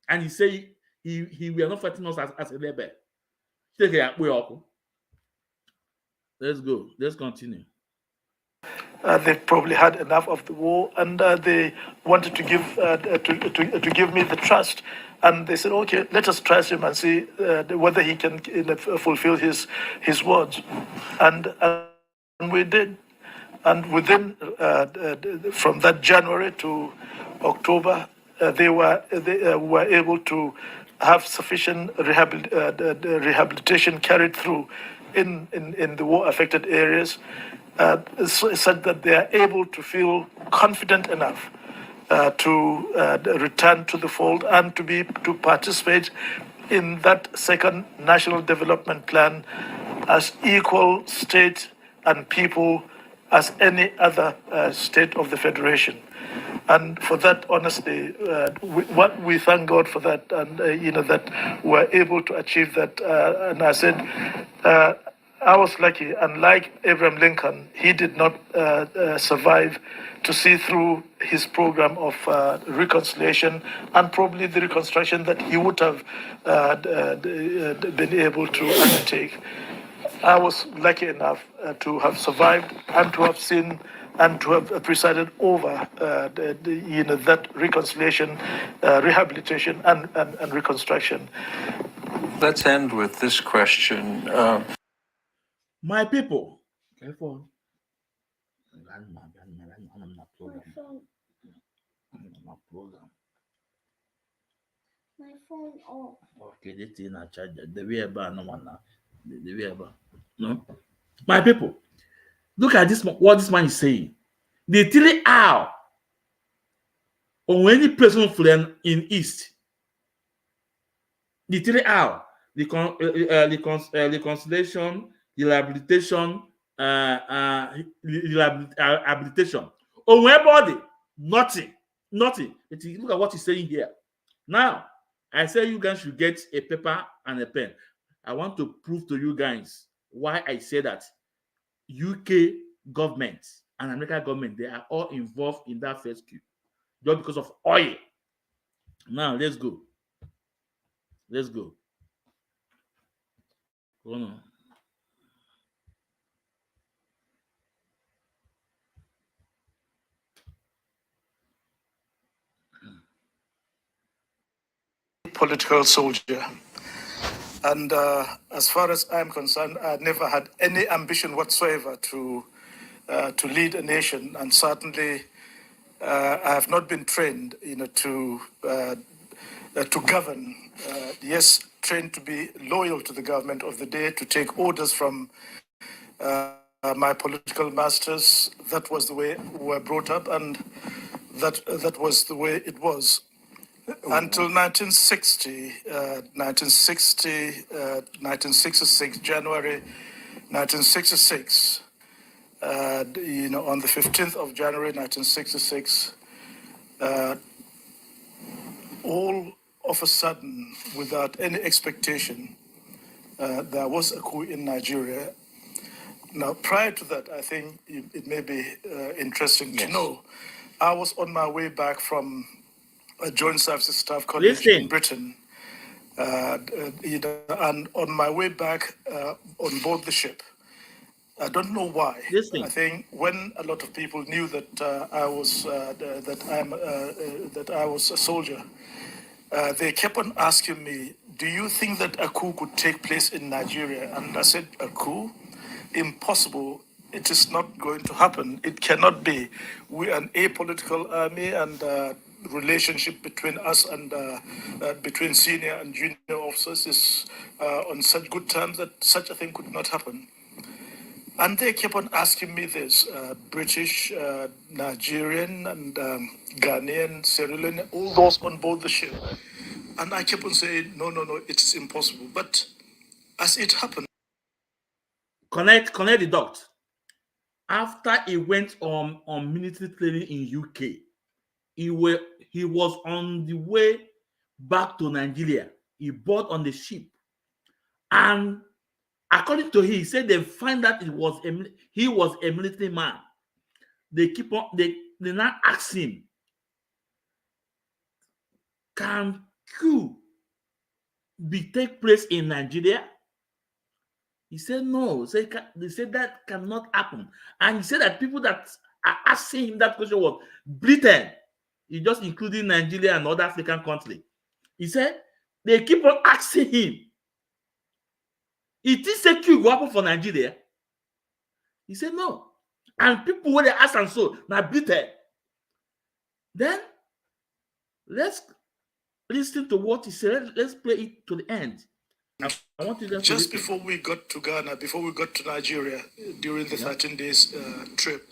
And he said he were not fighting us as a rebel. Let's go. Let's continue. They probably had enough of the war, and they wanted to give me the trust. And they said, "Okay, let us trust him and see whether he can fulfill his words." And we did. And within from that January to October, they were able to have sufficient rehabilitation carried through in the war-affected areas, such that they are able to feel confident enough to return to the fold and to participate in that second national development plan as equal state and people as any other state of the federation. And for that, honestly, we thank God for that, and that we're able to achieve that. And I said, I was lucky. Unlike Abraham Lincoln, he did not survive to see through his program of reconciliation and probably the reconstruction that he would have been able to undertake. I was lucky enough to have survived and to have seen and to have presided over that reconciliation, rehabilitation, and reconstruction. Let's end with this question. My people. Careful. My phone off. Okay, this is not charger. The way about no one now. The way about. No. My people, look at this. What this man is saying. The three hour on any person in East. The three hour, the reconciliation, the rehabilitation, rehabilitation. On everybody, nothing. But look at what he's saying here. Now, I say you guys should get a paper and a pen. I want to prove to you guys why I say that UK government and American government, they are all involved in that first coup just because of oil. Now, let's go. Hold on. Political soldier. And as far as I'm concerned, I never had any ambition whatsoever to lead a nation, and certainly I have not been trained, to govern. Yes, trained to be loyal to the government of the day, to take orders from my political masters. That was the way we were brought up, and that was the way it was. Until 1966, January 1966, on the 15th of January 1966, all of a sudden, without any expectation, there was a coup in Nigeria. Now, prior to that, I think it may be interesting to know. I was on my way back from a Joint Services Staff College in Britain. And on my way back on board the ship, I don't know why. I think when a lot of people knew that I was a soldier, they kept on asking me, "Do you think that a coup could take place in Nigeria?" And I said, "A coup? Impossible. It is not going to happen. It cannot be. We are an apolitical army, and relationship between us and between senior and junior officers is on such good terms that such a thing could not happen." And they kept on asking me this, British, Nigerian, and Ghanaian, Sierra Leone, all those on board the ship. And I kept on saying, no, it's impossible. But as it happened, Connect the dot. After he went on military training in UK, he was on the way back to Nigeria. He boarded on the ship, and according to him, he said they find that he was a military man. They now ask him, can coup take place in Nigeria? He said no. They said that cannot happen. And he said that people that are asking him that question was Britain. He just including Nigeria and other African countries. He said they keep on asking him, it is a coup go happen for Nigeria? He said no. And people when they ask and so now Britain. Then let's listen to what he said. Let's play it to the end. I want you to just before we got to Ghana, before we got to Nigeria, during the 13 days trip,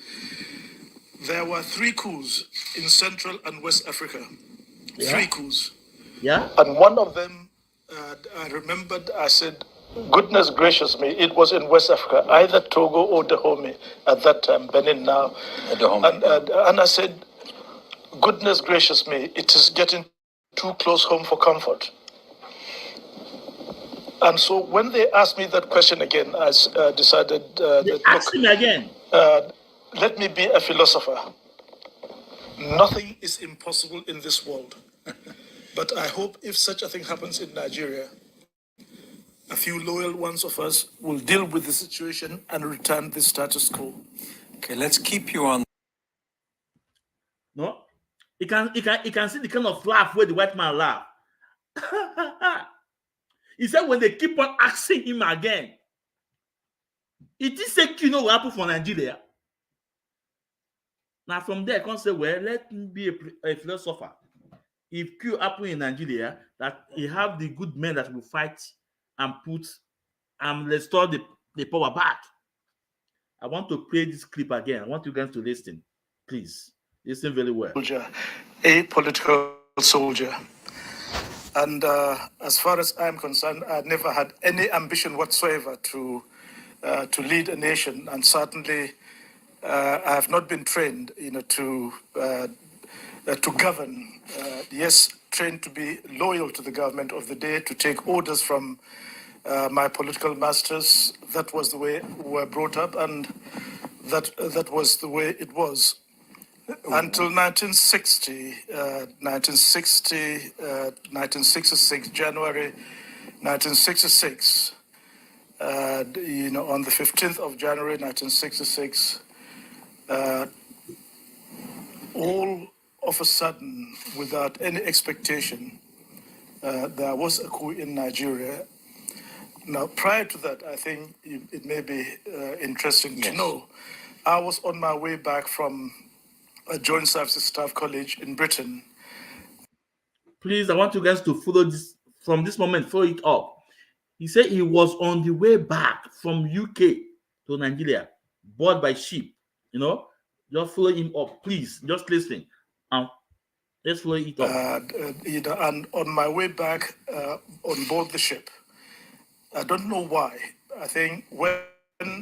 there were 3 coups in Central and West Africa. 3 coups. Yeah. And one of them, I remembered, I said, goodness gracious me, it was in West Africa, either Togo or Dahomey at that time, Benin now. And I said, goodness gracious me, it is getting too close home for comfort. And so when they asked me that question again, I decided ask him again. Let me be a philosopher. Nothing is impossible in this world. But I hope if such a thing happens in Nigeria, a few loyal ones of us will deal with the situation and return the status quo. Okay, let's keep you on. No, you can see the kind of laugh where the white man laugh. He said when they keep on asking him again, it is a coup will happen for Nigeria. Now from there, I can say, well, let me be a philosopher. If coup happen in Nigeria, that he have the good men that will fight and put and restore the power back. I want to play this clip again. I want you guys to listen. Please listen very well. A political soldier. And as far as I'm concerned, I never had any ambition whatsoever to lead a nation, and certainly I have not been trained, to govern. Yes, trained to be loyal to the government of the day, to take orders from my political masters. That was the way we were brought up, and that was the way it was. Until 1966, January 1966, on the 15th of January 1966, all of a sudden, without any expectation, there was a coup in Nigeria. Now, prior to that, I think it may be interesting to know, I was on my way back from a Joint Services Staff College in Britain. Please, I want you guys to follow this from this moment, follow it up. He said he was on the way back from UK to Nigeria, boarded by ship. Just follow him up, please. Just listen. Let's follow it up. And on my way back on board the ship, I don't know why. I think when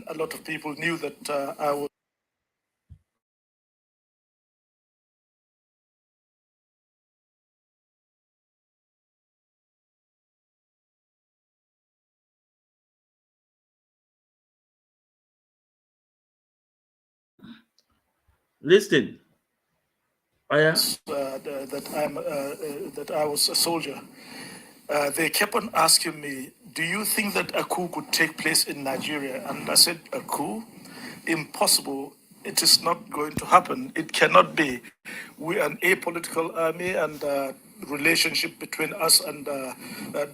a lot of people knew that I was Listen. Oh, yeah? That I was a soldier. They kept on asking me, do you think that a coup could take place in Nigeria? And I said, a coup? Impossible. It is not going to happen. It cannot be. We are an apolitical army, and relationship between us and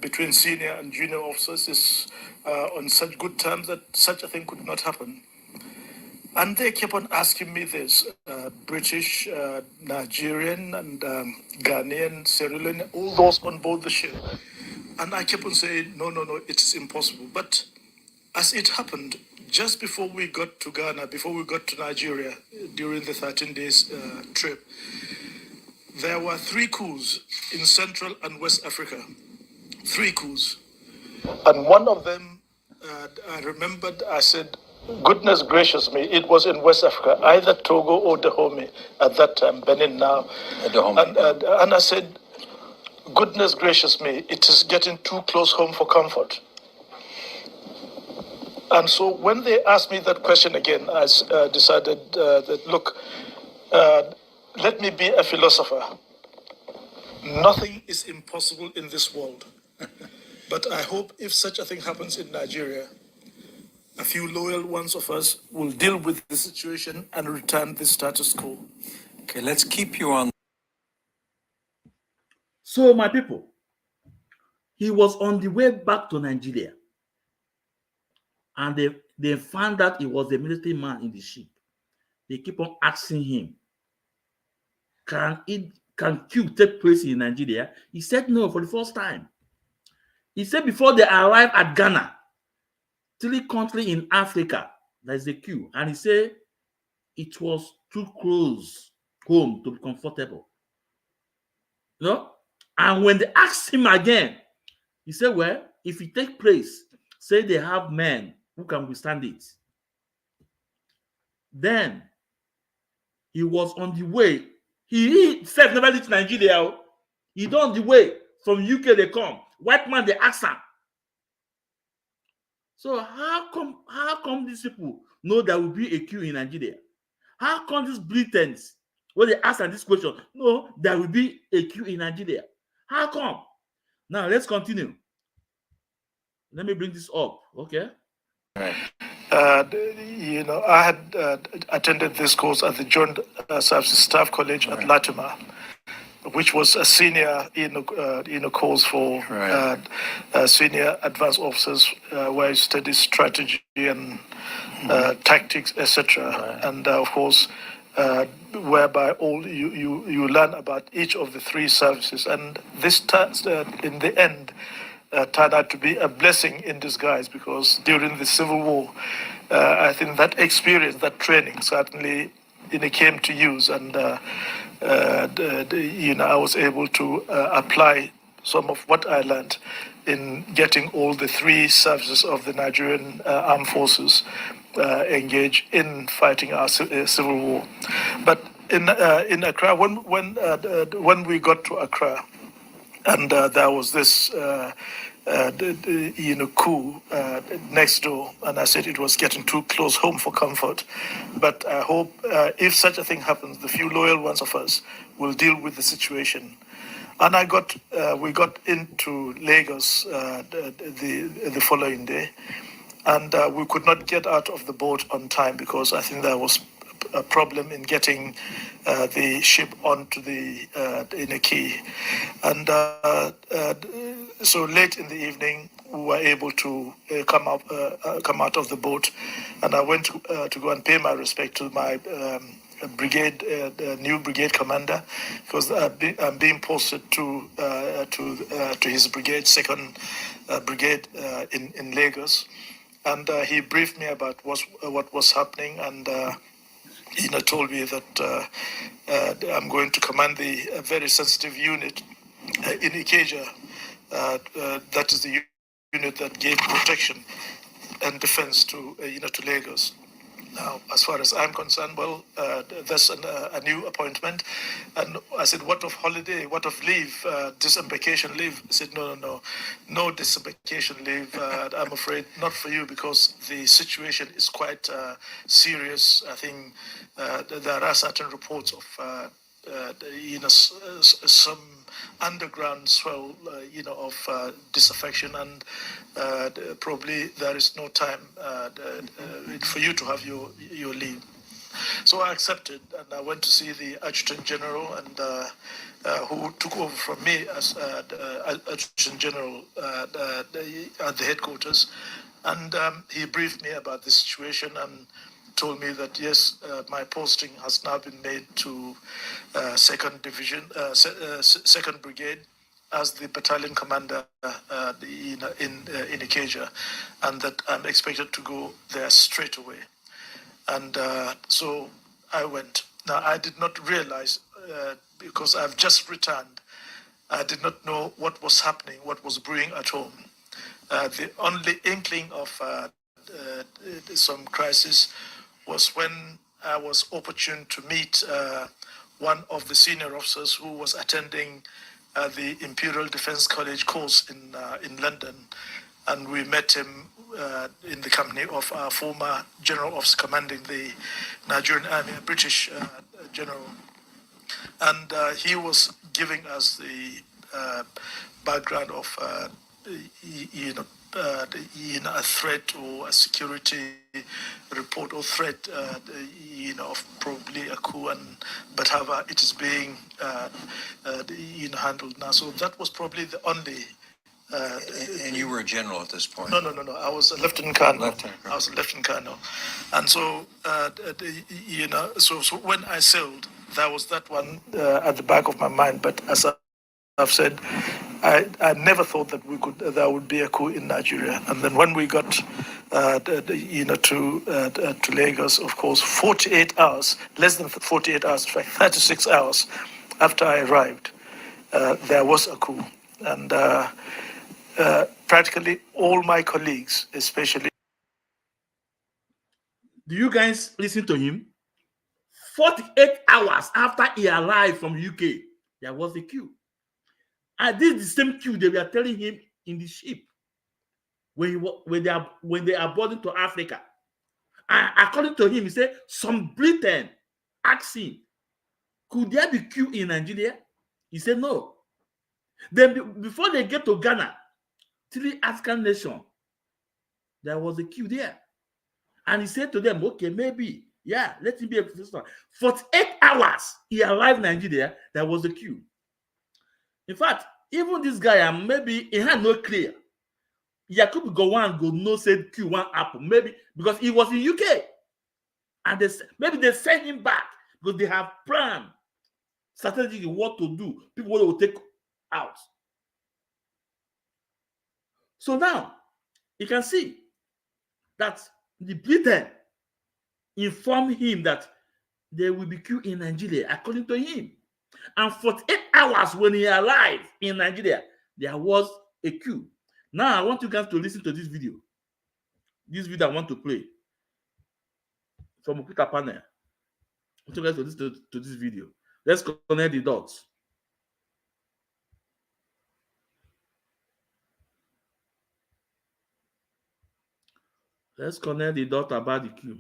between senior and junior officers is on such good terms that such a thing could not happen. And they kept on asking me this, British, Nigerian, and Ghanaian, Sierra Leone, all those on board the ship. And I kept on saying, no, it is impossible. But as it happened, just before we got to Ghana, before we got to Nigeria, during the 13 days trip, there were 3 coups in Central and West Africa. 3 coups. And one of them, I remembered, I said, goodness gracious me, it was in West Africa, either Togo or Dahomey at that time, Benin now. And I said, goodness gracious me, it is getting too close home for comfort. And so when they asked me that question again, I decided that, look, let me be a philosopher. Nothing is impossible in this world. But I hope if such a thing happens in Nigeria, a few loyal ones of us will deal with the situation and return the status quo. Okay, let's keep you on. So, my people, he was on the way back to Nigeria, and they found out he was a military man in the ship. They keep on asking him, can coup take place in Nigeria? He said no for the first time. He said before they arrived at Ghana, 3 countries in Africa, there's a coup. And he said it was too close home to be comfortable. You know? And when they asked him again, he said, well, if it takes place, say they have men who can withstand it. Then he was on the way. He himself never reached Nigeria. He on the way. From UK they come. White man, they ask him. So how come these people know there will be a queue in Nigeria? How come these Britons, when they ask them this question, no, there will be a queue in Nigeria? How come? Now let's continue. Let me bring this up, okay? I had attended this course at the Joint Services Staff College at Latimer, which was a senior course for senior advanced officers, where I studied strategy and tactics, etc. And of course, whereby all you learn about each of the 3 services, and this in the end turned out to be a blessing in disguise, because during the Civil War, I think that experience, that training, certainly came to use, and I was able to apply some of what I learned in getting all the 3 services of the Nigerian armed forces engaged in fighting our civil war. But in Accra, when we got to Accra, and there was this coup next door, and I said it was getting too close home for comfort. But I hope if such a thing happens, the few loyal ones of us will deal with the situation. And we got into Lagos the following day, and we could not get out of the boat on time, because I think there was a problem in getting the ship onto the quay. And so late in the evening, we were able to come out of the boat, and I went to go and pay my respect to my new brigade commander, because I'm being posted to his brigade, 2nd Brigade in Lagos, and he briefed me about what was happening, and told me that I'm going to command the very sensitive unit in Ikeja. That is the unit that gave protection and defense to Lagos. Now, as far as I'm concerned, well, there's a new appointment. And I said, what of holiday? What of leave? Disembarkation leave? He said, no disembarkation leave. I'm afraid not for you because the situation is quite serious. I think there are certain reports of some underground swell, of disaffection, and probably there is no time for you to have your leave. So I accepted, and I went to see the Adjutant General, and who took over from me as Adjutant General at the headquarters, and he briefed me about the situation and told me that yes, my posting has now been made to second division, second brigade, as the battalion commander in Ikeja, and that I'm expected to go there straight away. And so I went. Now, I did not realize, because I've just returned, I did not know what was happening, what was brewing at home. The only inkling of some crisis was when I was opportune to meet one of the senior officers who was attending the Imperial Defence College course in London, and we met him in the company of our former General Officer commanding the Nigerian Army, a British general, and he was giving us the background of a threat or a security report or threat, of probably a coup, but however it is being handled now. So that was probably the only. And you were a general at this point? No. I was a lieutenant colonel. Lieutenant colonel. I was a lieutenant colonel, and so so when I sailed, there was that one at the back of my mind. But as I've said, I never thought that there would be a coup in Nigeria. And then when we got to Lagos, of course, 48 hours, less than 48 hours, in fact 36 hours after I arrived, there was a coup, and practically all my colleagues, especially. Do you guys listen to him? 48 hours after he arrived from UK, there was a queue. And this is the same queue they were telling him in the ship when they are boarding to Africa. And according to him, he said some Britain asked him, could there be queue in Nigeria? He said no. Then before they get to Ghana, 3 African nations, there was a queue there. And he said to them, okay, maybe, yeah, let him be a professor. 48 hours, he arrived in Nigeria, there was a queue. In fact, even this guy, maybe he had no clear. Yakubu Gowon go no said queue one apple, maybe because he was in UK. And maybe they sent him back because they have planned strategically what to do, people will take out. So now you can see that the Britain informed him that there will be queue in Nigeria, according to him. And 48 hours when he arrived in Nigeria, there was a queue. Now I want you guys to listen to this video. This video I want to play from Okuta panel. I want you guys to listen to this video. Let's connect the dots. Let's connect the dot about the queue.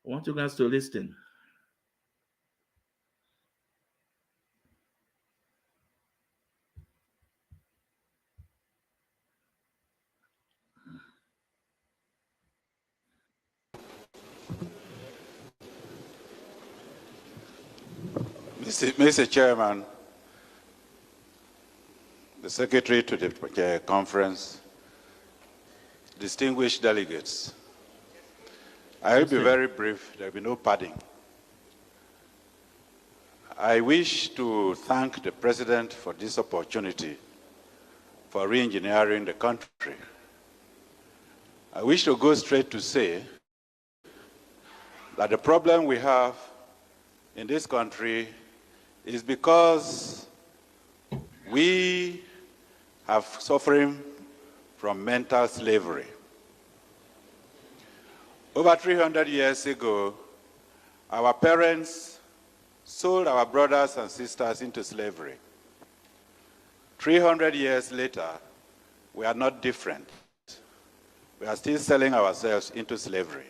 I want you guys to listen. Mr. Chairman, the Secretary to the conference, distinguished delegates, I will be very brief. There will be no padding. I wish to thank the President for this opportunity for re-engineering the country. I wish to go straight to say that the problem we have in this country is because we have suffering from mental slavery. Over 300 years ago, our parents sold our brothers and sisters into slavery. 300 years later, we are not different. We are still selling ourselves into slavery.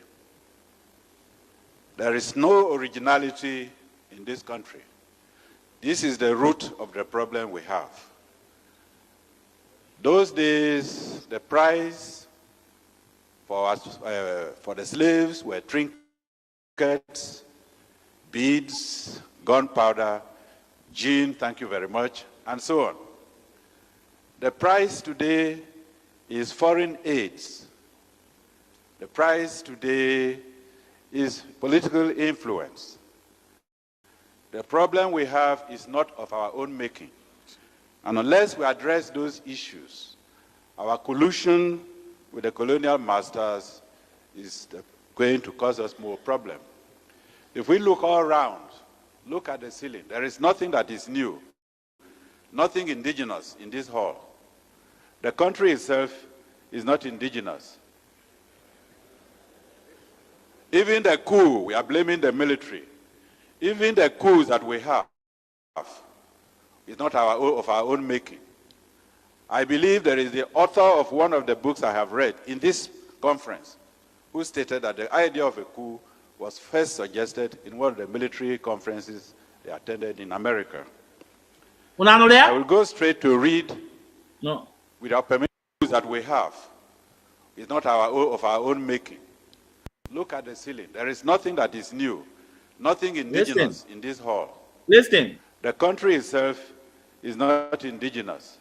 There is no originality in this country. This is the root of the problem we have. Those days, the price for the slaves were trinkets, beads, gunpowder, gin, thank you very much, and so on. The price today is foreign aids. The price today is political influence. The problem we have is not of our own making. And unless we address those issues, our collusion with the colonial masters is going to cause us more problems. If we look all around, look at the ceiling, there is nothing that is new, nothing indigenous in this hall. The country itself is not indigenous. Even the coup, we are blaming the military. Even the coups that we have is not of our own making. I believe there is the author of one of the books I have read in this conference who stated that the idea of a coup was first suggested in one of the military conferences they attended in America. I will go straight to read. No. With our permission that we have, is not of our own making. Look at the ceiling. There is nothing that is new, nothing indigenous in this hall. Listen. The country itself is not indigenous.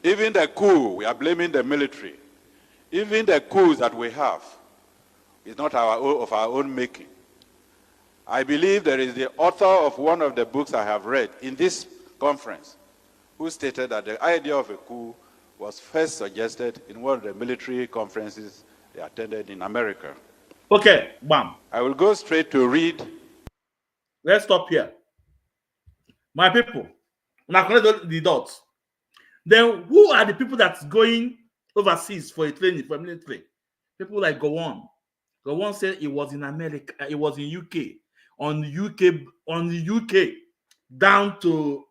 Even the coup, we are blaming the military. Even the coups that we have is not of our own making. I believe there is the author of one of the books I have read in this conference who stated that the idea of a coup was first suggested in one of the military conferences they attended in America. Okay, bam. I will go straight to read. Let's stop here. My people, now connect the dots. Then who are the people that's going overseas for a training, for military? People like Gowon. Gowon said it was in America, it was in UK, on the UK, down to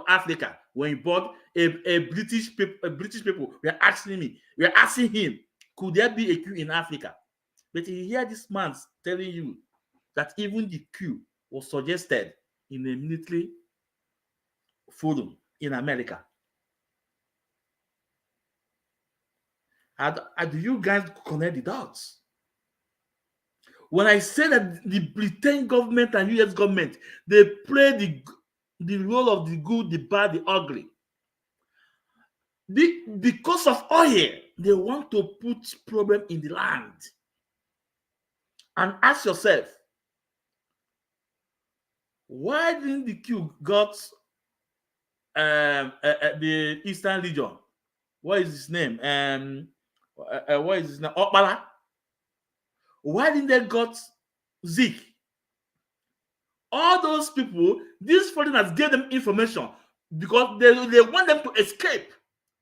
Africa. When he bought a British people were asking him, could there be a coup in Africa? But you hear this man telling you that even the coup was suggested in a military forum in America. Do you guys connect the dots? When I say that the Britain government and US government, they play the role of the good, the bad, the ugly. Because of oil, they want to put problem in the land. And ask yourself, why didn't the Q got the Eastern region? What is his name? What is his name? Okpala. Why didn't they got Zeke? All those people, these foreigners gave them information because they want them to escape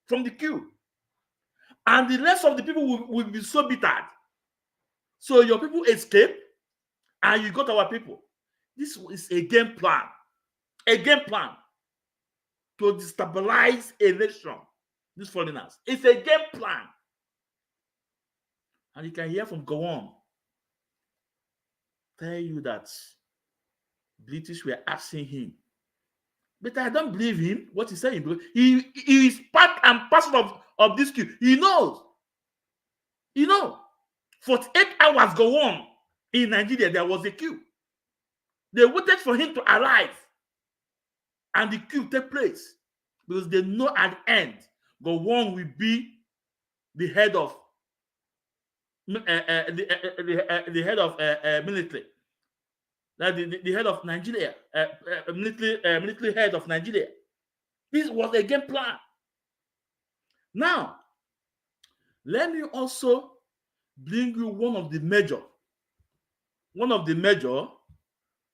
from the queue. And the rest of the people will be so bitter. So your people escape and you got our people. This is a game plan. A game plan to destabilize a nation. These foreigners. It's a game plan. And you can hear from Gowon tell you that British were asking him. But I don't believe him, what he's saying. He is part and parcel of this queue. He knows. You know, 48 hours go on in Nigeria, there was a queue. They waited for him to arrive. And the queue take place. Because they know at the end, Gowon will be the head of the head of military. The head of Nigeria, military head of Nigeria. This was a game plan. Now, let me also bring you one of the major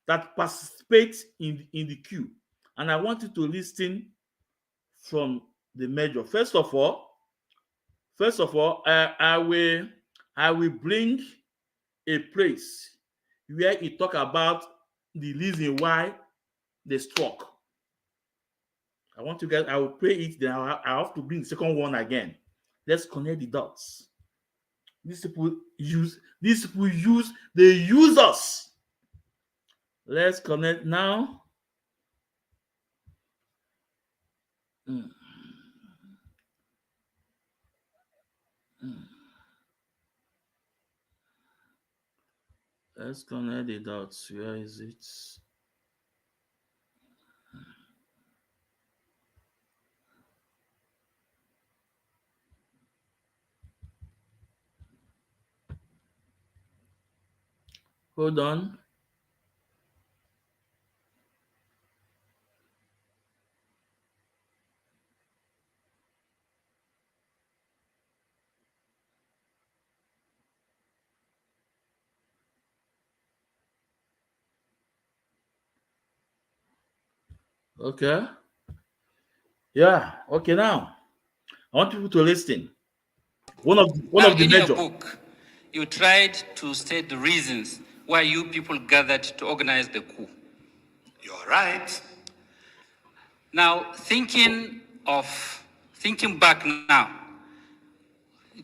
that participates in the queue. And I want you to listen from the major. First of all, First of all, I will bring a place where he talk about the reason why they struck. I want you guys, I will play it, then I have to bring the second one again. Let's connect the dots. These people use they use us. Let's connect now. Let's connect the dots. Where is it? Hold on. Okay. Yeah. Okay. Now I want people to listen. One of the in major. your book, you tried to state the reasons why you people gathered to organize the coup. You're right. Now, thinking back now,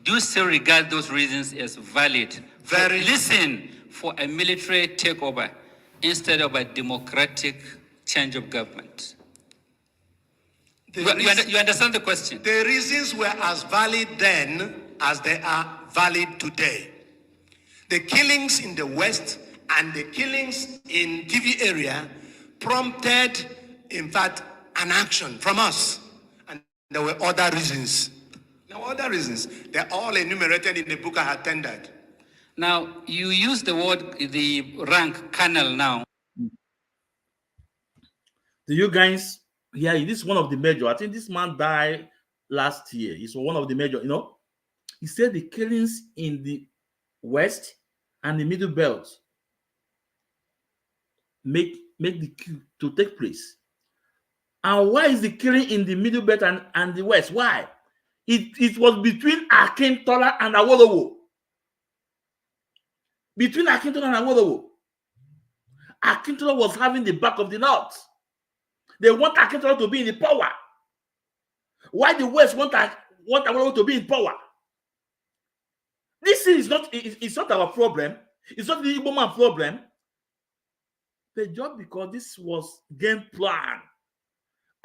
do you still regard those reasons as valid? Very. Listen, for a military takeover instead of a democratic change of government. You understand the question? The reasons were as valid then as they are valid today. The killings in the West and the killings in TV area prompted, in fact, an action from us. And there were other reasons. They're all enumerated in the book I had tendered. Now, you use the rank colonel now. Do you guys? Yeah, this is one of the major. I think this man died last year. He's one of the major. He said the killings in the West and the Middle Belt make the coup to take place. And why is the killing in the Middle Belt and the West? Why? It was between Akintola and Awolowo. Between Akintola and Awolowo. Akintola was having the back of the North. They want Akintola to be in the power. Why the West want Awolowo to be in power? This is not, it's not our problem. It's not the Igbo man problem. But just because this was game plan,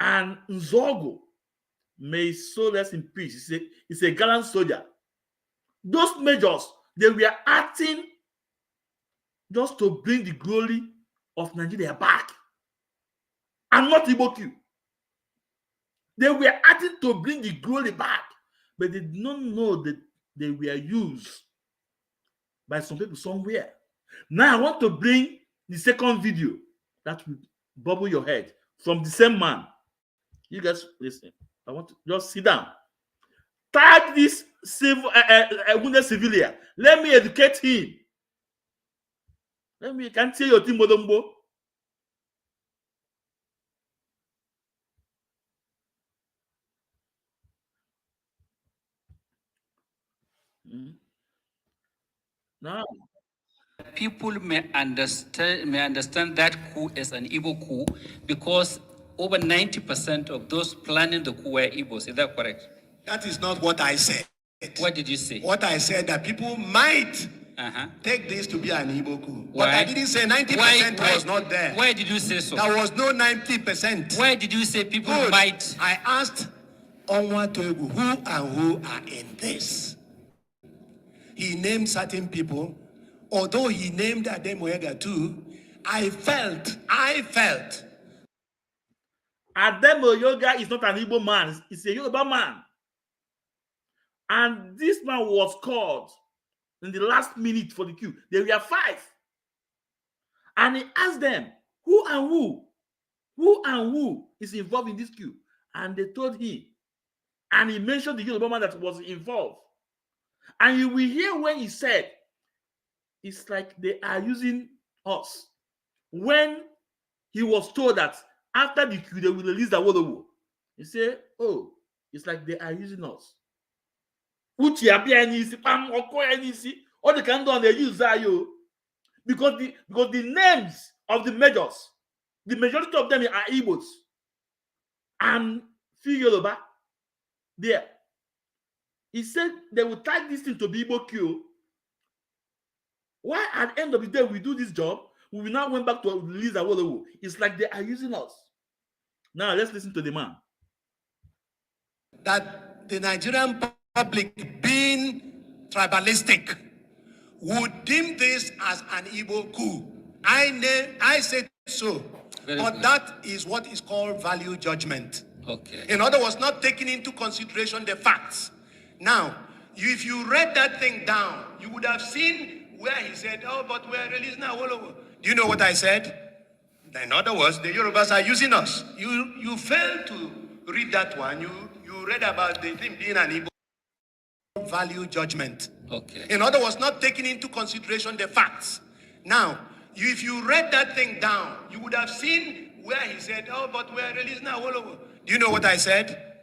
and Nzogo, may so rest in peace, he's a gallant soldier. Those majors, they were acting just to bring the glory of Nigeria back. And not Igbo coup. They were acting to bring the glory back, but they did not know that they were used by some people somewhere. Now I want to bring the second video that will bubble your head from the same man. You guys listen. I want to just sit down. Tag this wounded civilian. Let me educate him. Can't say your team Modombo. Now, people may understand that coup as an Igbo coup because over 90% of those planning the coup were Igbos. Is that correct? That is not what I said. What did you say? What I said that people might take this to be an Igbo coup. But I didn't say 90% was not there. Why did you say so? There was no 90%. Why did you say people might? I asked Onwa Toegu who are in this. He named certain people. Although he named Ademoyega too, I felt Ademoyega is not an Igbo man, he's a Yoruba man. And this man was called in the last minute for the coup. There were 5. And he asked them, who is involved in this coup? And they told him. And he mentioned the Yoruba man that was involved. And you will hear when he said, it's like they are using us. When he was told that after the coup, they will release the Awolowo, he said, oh, it's like they are using us. Uchi appear n'isi, pam okoya n'isi. All the kind of they use Zayo. Because the names of the majors, the majority of them are Igbos and few Yoruba. There. He said they will tag this thing to be Igbo Q. Why at the end of the day we do this job, we will now went back to release Awolowo. It's like they are using us. Now let's listen to the man. That the Nigerian public, being tribalistic, would deem this as an Igbo coup. I said so. But that is what is called value judgment. Okay. In other words, not taking into consideration the facts. Now, if you read that thing down, you would have seen where he said, oh, but we're releasing Awolowo. Do you know what I said? In other words, the Yorubas are using us. You failed to read that one. You read about the thing being an Igbo value judgment. Okay. In other words, not taking into consideration the facts. Now, if you read that thing down, you would have seen where he said, oh, but we're releasing Awolowo. Do you know what I said?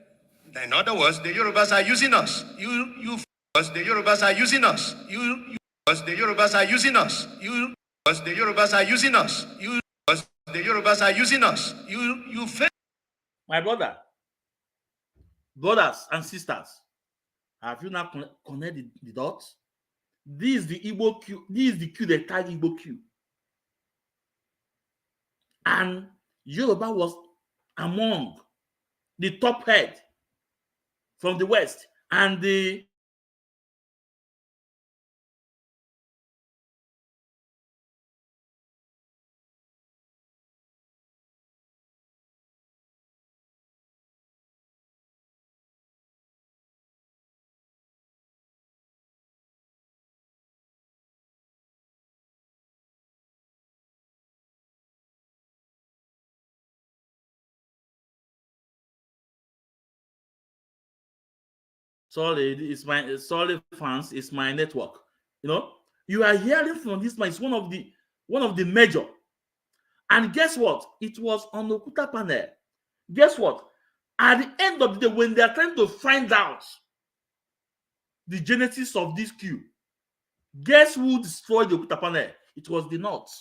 In other words, the Yorubas are using us. The Yorubas are using us. The Yorubas are using us. The Yorubas are using us. The Yorubas are using us. You fail. My brothers and sisters, have you now connected the dots? This is the Igbo Q. This is the Q they tag Igbo Q. And Yoruba was among the top head from the West, and the solid is my solid fans is my network. You know, you are hearing from this man. It's one of the major. And guess what? It was on the Okuta panel. Guess what? At the end of the day, when they are trying to find out the genesis of this coup, guess who destroyed the Okuta panel? It was the North.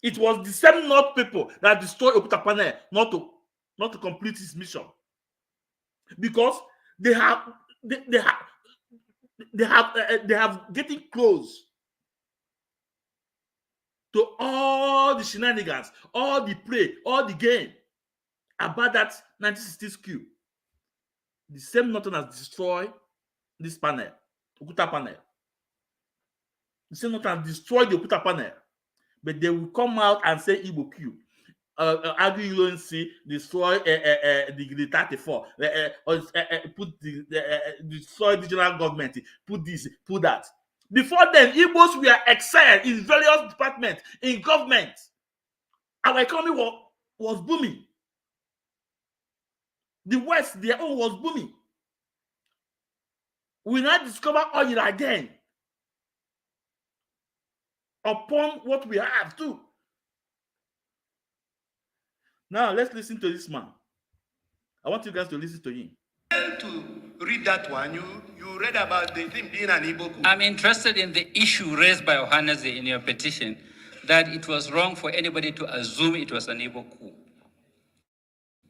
It was the same North people that destroyed Okuta panel not to complete his mission, because they have getting close to all the shenanigans, all the play, all the game about that 1960s coup. The same Northern has destroyed this panel, Okuta panel. The same Northern has destroyed the Okuta panel, but they will come out and say Igbo coup. Argue you don't see destroy the 34, put destroy the general government, put this, put that. Before then, Igbos were excelled in various departments in government. Our economy was booming. The West, their own was booming. We now discover oil again upon what we have too. Now let's listen to this man. I want you guys to listen to him. To read that one, you read about the thing being an Igbo coup. I'm interested in the issue raised by Ohaneze in your petition, that it was wrong for anybody to assume it was an Igbo coup.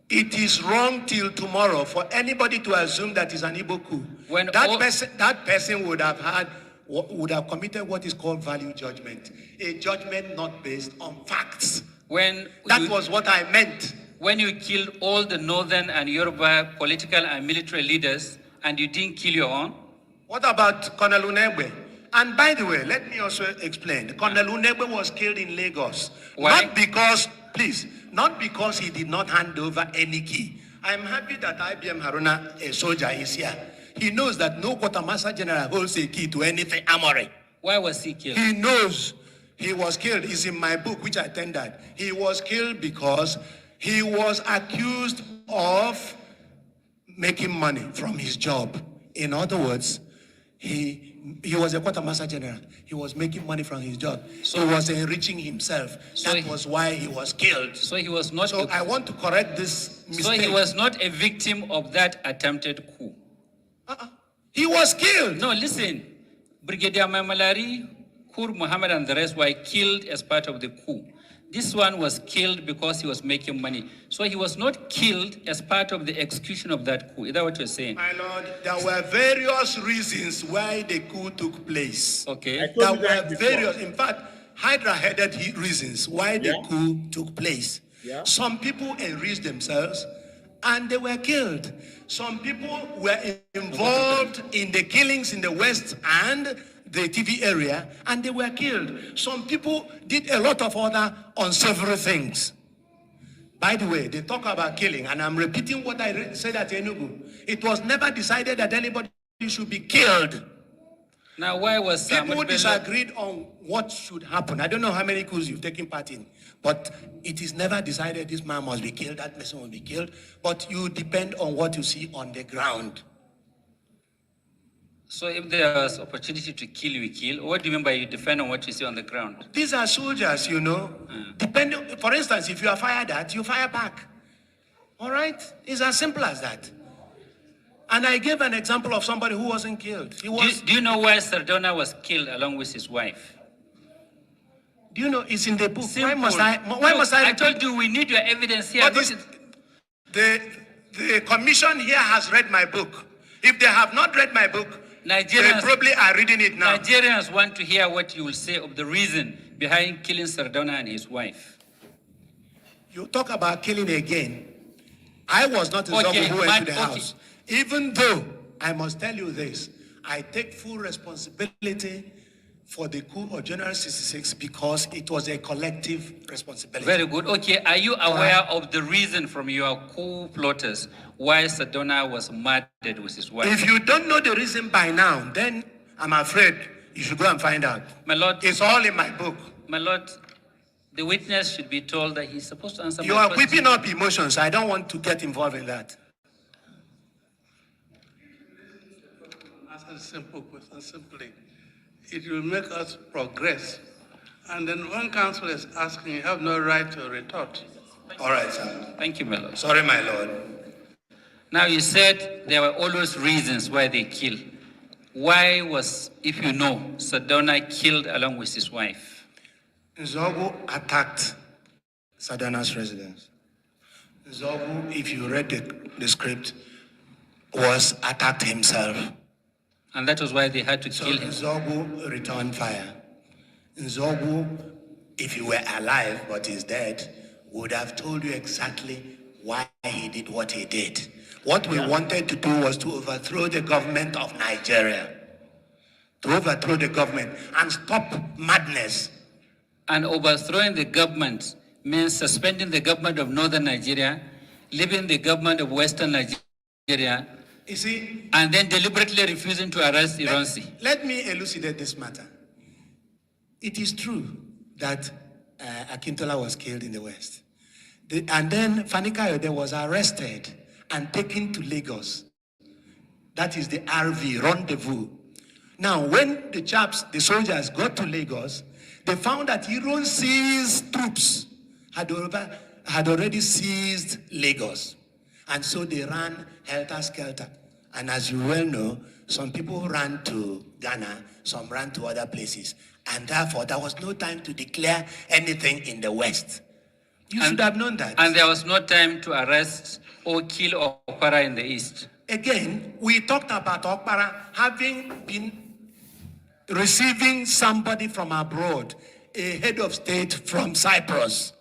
It is wrong till tomorrow for anybody to assume that is an Igbo coup. When that person would have committed what is called value judgment, a judgment not based on facts. That was what I meant. When you killed all the Northern and Yoruba political and military leaders, and you didn't kill your own? What about Colonel Unegbe? And by the way, let me also explain. Colonel Unegbe was killed in Lagos. Why? Not because he did not hand over any key. I'm happy that IBM Haruna, a soldier, is here. He knows that no quartermaster general holds a key to anything armory. Why was he killed? He knows he was killed. It's in my book, which I tendered. He was killed because he was accused of making money from his job. In other words, he was a quartermaster general. He was making money from his job. So he was enriching himself. That was why he was killed. So he was not. So I want to correct this mistake. So he was not a victim of that attempted coup. He was killed. No, listen. Brigadier Mamalari, Kur Muhammad, and the rest were killed as part of the coup. This one was killed because he was making money. So he was not killed as part of the execution of that coup. Is that what you're saying? My lord, there were various reasons why the coup took place. Okay. There were various, in fact, Hydra-headed reasons why the coup took place. Yeah. Some people enriched themselves and they were killed. Some people were involved in the killings in the West and the TV area, and they were killed. Some people did a lot of other unsavory things. By the way, they talk about killing, and I'm repeating what I said at Enugu. It was never decided that anybody should be killed. Now, why was people disagreed on what should happen? I don't know how many coups you've taken part in, but it is never decided this man must be killed, that person will be killed. But you depend on what you see on the ground. So if there was opportunity to kill, we kill. What do you mean by you depend on what you see on the ground? These are soldiers, you know. Depending, for instance, if you are fired at, you fire back. All right? It's as simple as that. And I gave an example of somebody who wasn't killed. He was. Do you know why Sardona was killed along with his wife? Do you know it's in the book? Simple. Why must I? I told you we need your evidence here. But the commission here has read my book. If they have not read my book, Nigerians, they probably are reading it now. Nigerians want to hear what you will say of the reason behind killing Sardona and his wife. You talk about killing again. I was not involved who went to the house. Even though, I must tell you this, I take full responsibility for the coup of January 66 because it was a collective responsibility. Very good. Okay, are you aware of the reason from your coup plotters why Sardona was murdered with his wife? If you don't know the reason by now, then I'm afraid you should go and find out. My lord, it's all in my book. My lord, the witness should be told that he's supposed to answer you my are question. whipping up emotions. I don't want to get involved in that. Ask a simple question, simply. It will make us progress. And then when counsel is asking, you have no right to retort. All right, sir. Thank you, my lord. Sorry, my lord. Now, you said there were always reasons why they kill. Why was, if you know, Sardona killed along with his wife? Nzogu attacked Sardona's residence. Nzogu, if you read the script, was attacked himself. And that was why they had to kill him. Nzogu returned fire. Nzogu, if he were alive but he's dead, would have told you exactly why he did what he did. What we wanted to do was to overthrow the government of Nigeria. To overthrow the government and stop madness. And overthrowing the government means suspending the government of northern Nigeria, leaving the government of western Nigeria, you see, and then deliberately refusing to arrest Ironsi. Let me elucidate this matter. It is true that Akintola was killed in the West. And then Fani Kayode was arrested and taken to Lagos. That is the RV, rendezvous. Now, when the soldiers got to Lagos, they found that Ironsi's troops had already seized Lagos. And so they ran helter-skelter. And as you well know, some people ran to Ghana, some ran to other places. And therefore, there was no time to declare anything in the West. You should have known that. And there was no time to arrest or kill Okpara in the East. Again, we talked about Okpara having been receiving somebody from abroad, a head of state from Cyprus.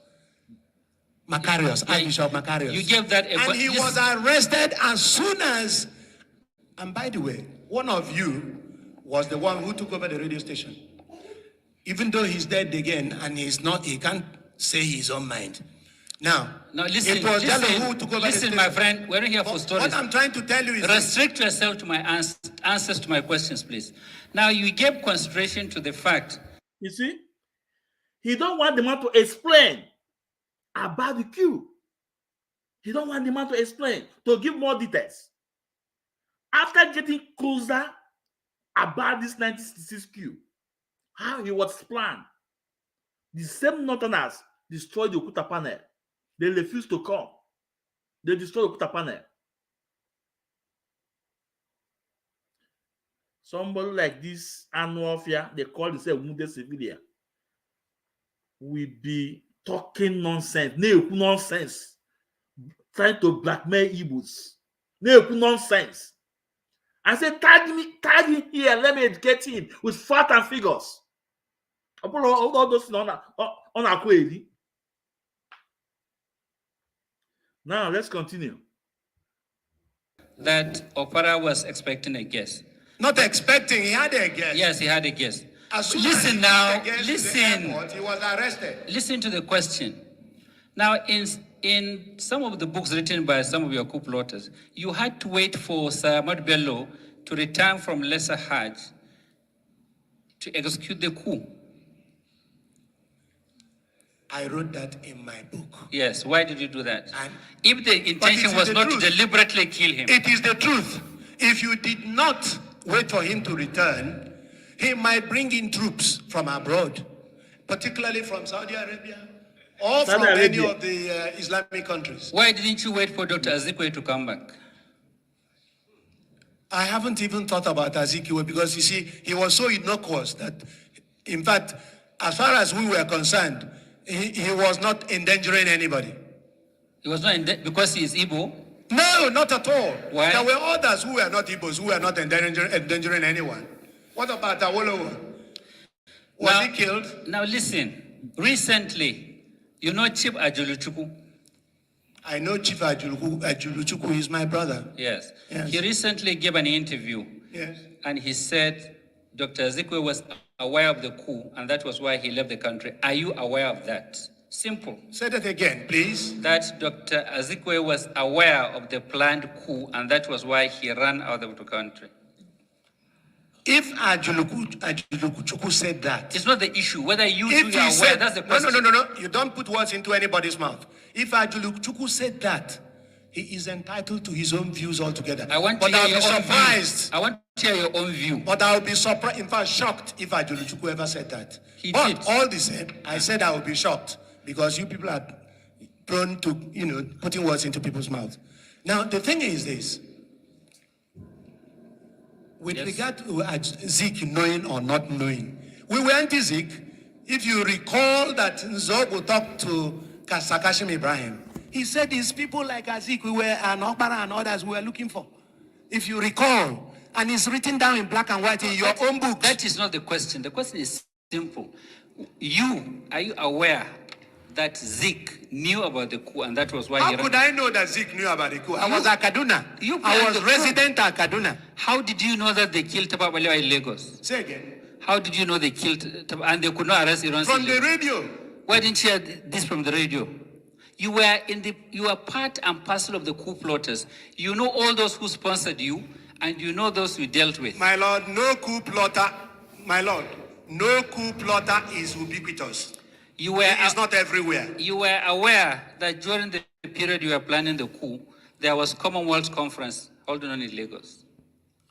Macarius, Archbishop Macarius. You gave that and he was arrested as soon as, and by the way, one of you was the one who took over the radio station. Even though he's dead again and he can't say his own mind. Now, listen, it was who took over the station. My friend, we're not here for stories. What I'm trying to tell you is restrict yourself to my answers to my questions, please. Now, you gave consideration to the fact. You see, he don't want the man to explain about the coup. He don't want the man to explain, to give more details. After getting closer about this 1966 coup, how he was planned, the same Northerners destroyed the Okuta panel. They refused to come. They destroyed the Okuta panel. somebody like this Anuofia, they call themselves wounded civilian, will be talking nonsense, nonsense, trying to blackmail Igbos, nonsense. I said, tag him here, let me educate him with fact and figures. All those on a query. Now let's continue. That Opara was expecting a guest. Not expecting, he had a guest. Yes, he had a guest. Listen now, listen. He was arrested. Listen to the question. Now, in some of the books written by some of your coup plotters, you had to wait for Sir Ahmad Bello to return from Lesser Hajj to execute the coup. I wrote that in my book. Yes, why did you do that? And if the intention was not to deliberately kill him. It is the truth. If you did not wait for him to return, he might bring in troops from abroad, particularly from Saudi Arabia or from any of the Islamic countries. Why didn't you wait for Dr. Azikwe to come back? I haven't even thought about Azikwe because, you see, he was so innocuous that, in fact, as far as we were concerned, he was not endangering anybody. He was not because he is Igbo? No, not at all. Why? There were others who were not Igbos, who were not endangering anyone. What about Awolowo? Was he killed? Now listen, recently, you know Chief Ajuluchukwu? I know Chief Ajuluchukwu is my brother. Yes. Yes. He recently gave an interview. Yes. And he said Dr. Azikwe was aware of the coup, and that was why he left the country. Are you aware of that? Simple. Say that again, please. That Dr. Azikwe was aware of the planned coup, and that was why he ran out of the country. If Ajuluchukwu said that, it's not the issue. Whether you are aware, that's the question. No. You don't put words into anybody's mouth. If Ajuluchukwu said that, he is entitled to his own views altogether. I want to hear your own view. I want to hear your own view. But I will be surprised, in fact, shocked if Ajuluchukwu ever said that. But all the same, I said I will be shocked because you people are prone to, putting words into people's mouths. Now, the thing is this. With regard to Zik knowing or not knowing, we were anti-Zik. If you recall that Nzogo talked to Sakashim Ibrahim, he said these people like Azik, we were an Okpara and others we were looking for. If you recall, and it's written down in black and white in your own book. That is not the question. The question is simple. Are you aware that Zik knew about the coup and that was why How could I know that Zik knew about the coup? I was at Kaduna. I was resident at Kaduna. How did you know that they killed Tafa Balewa in Lagos? Say again. How did you know they killed Tafa and they could not arrest Iran? From the radio. Why didn't you hear this from the radio? You were part and parcel of the coup plotters. You know all those who sponsored you, and you know those you dealt with. My lord, no coup plotter. My lord, no coup plotter is ubiquitous. It is not everywhere. You were aware that during the period you were planning the coup, there was Commonwealth Conference holding on in Lagos.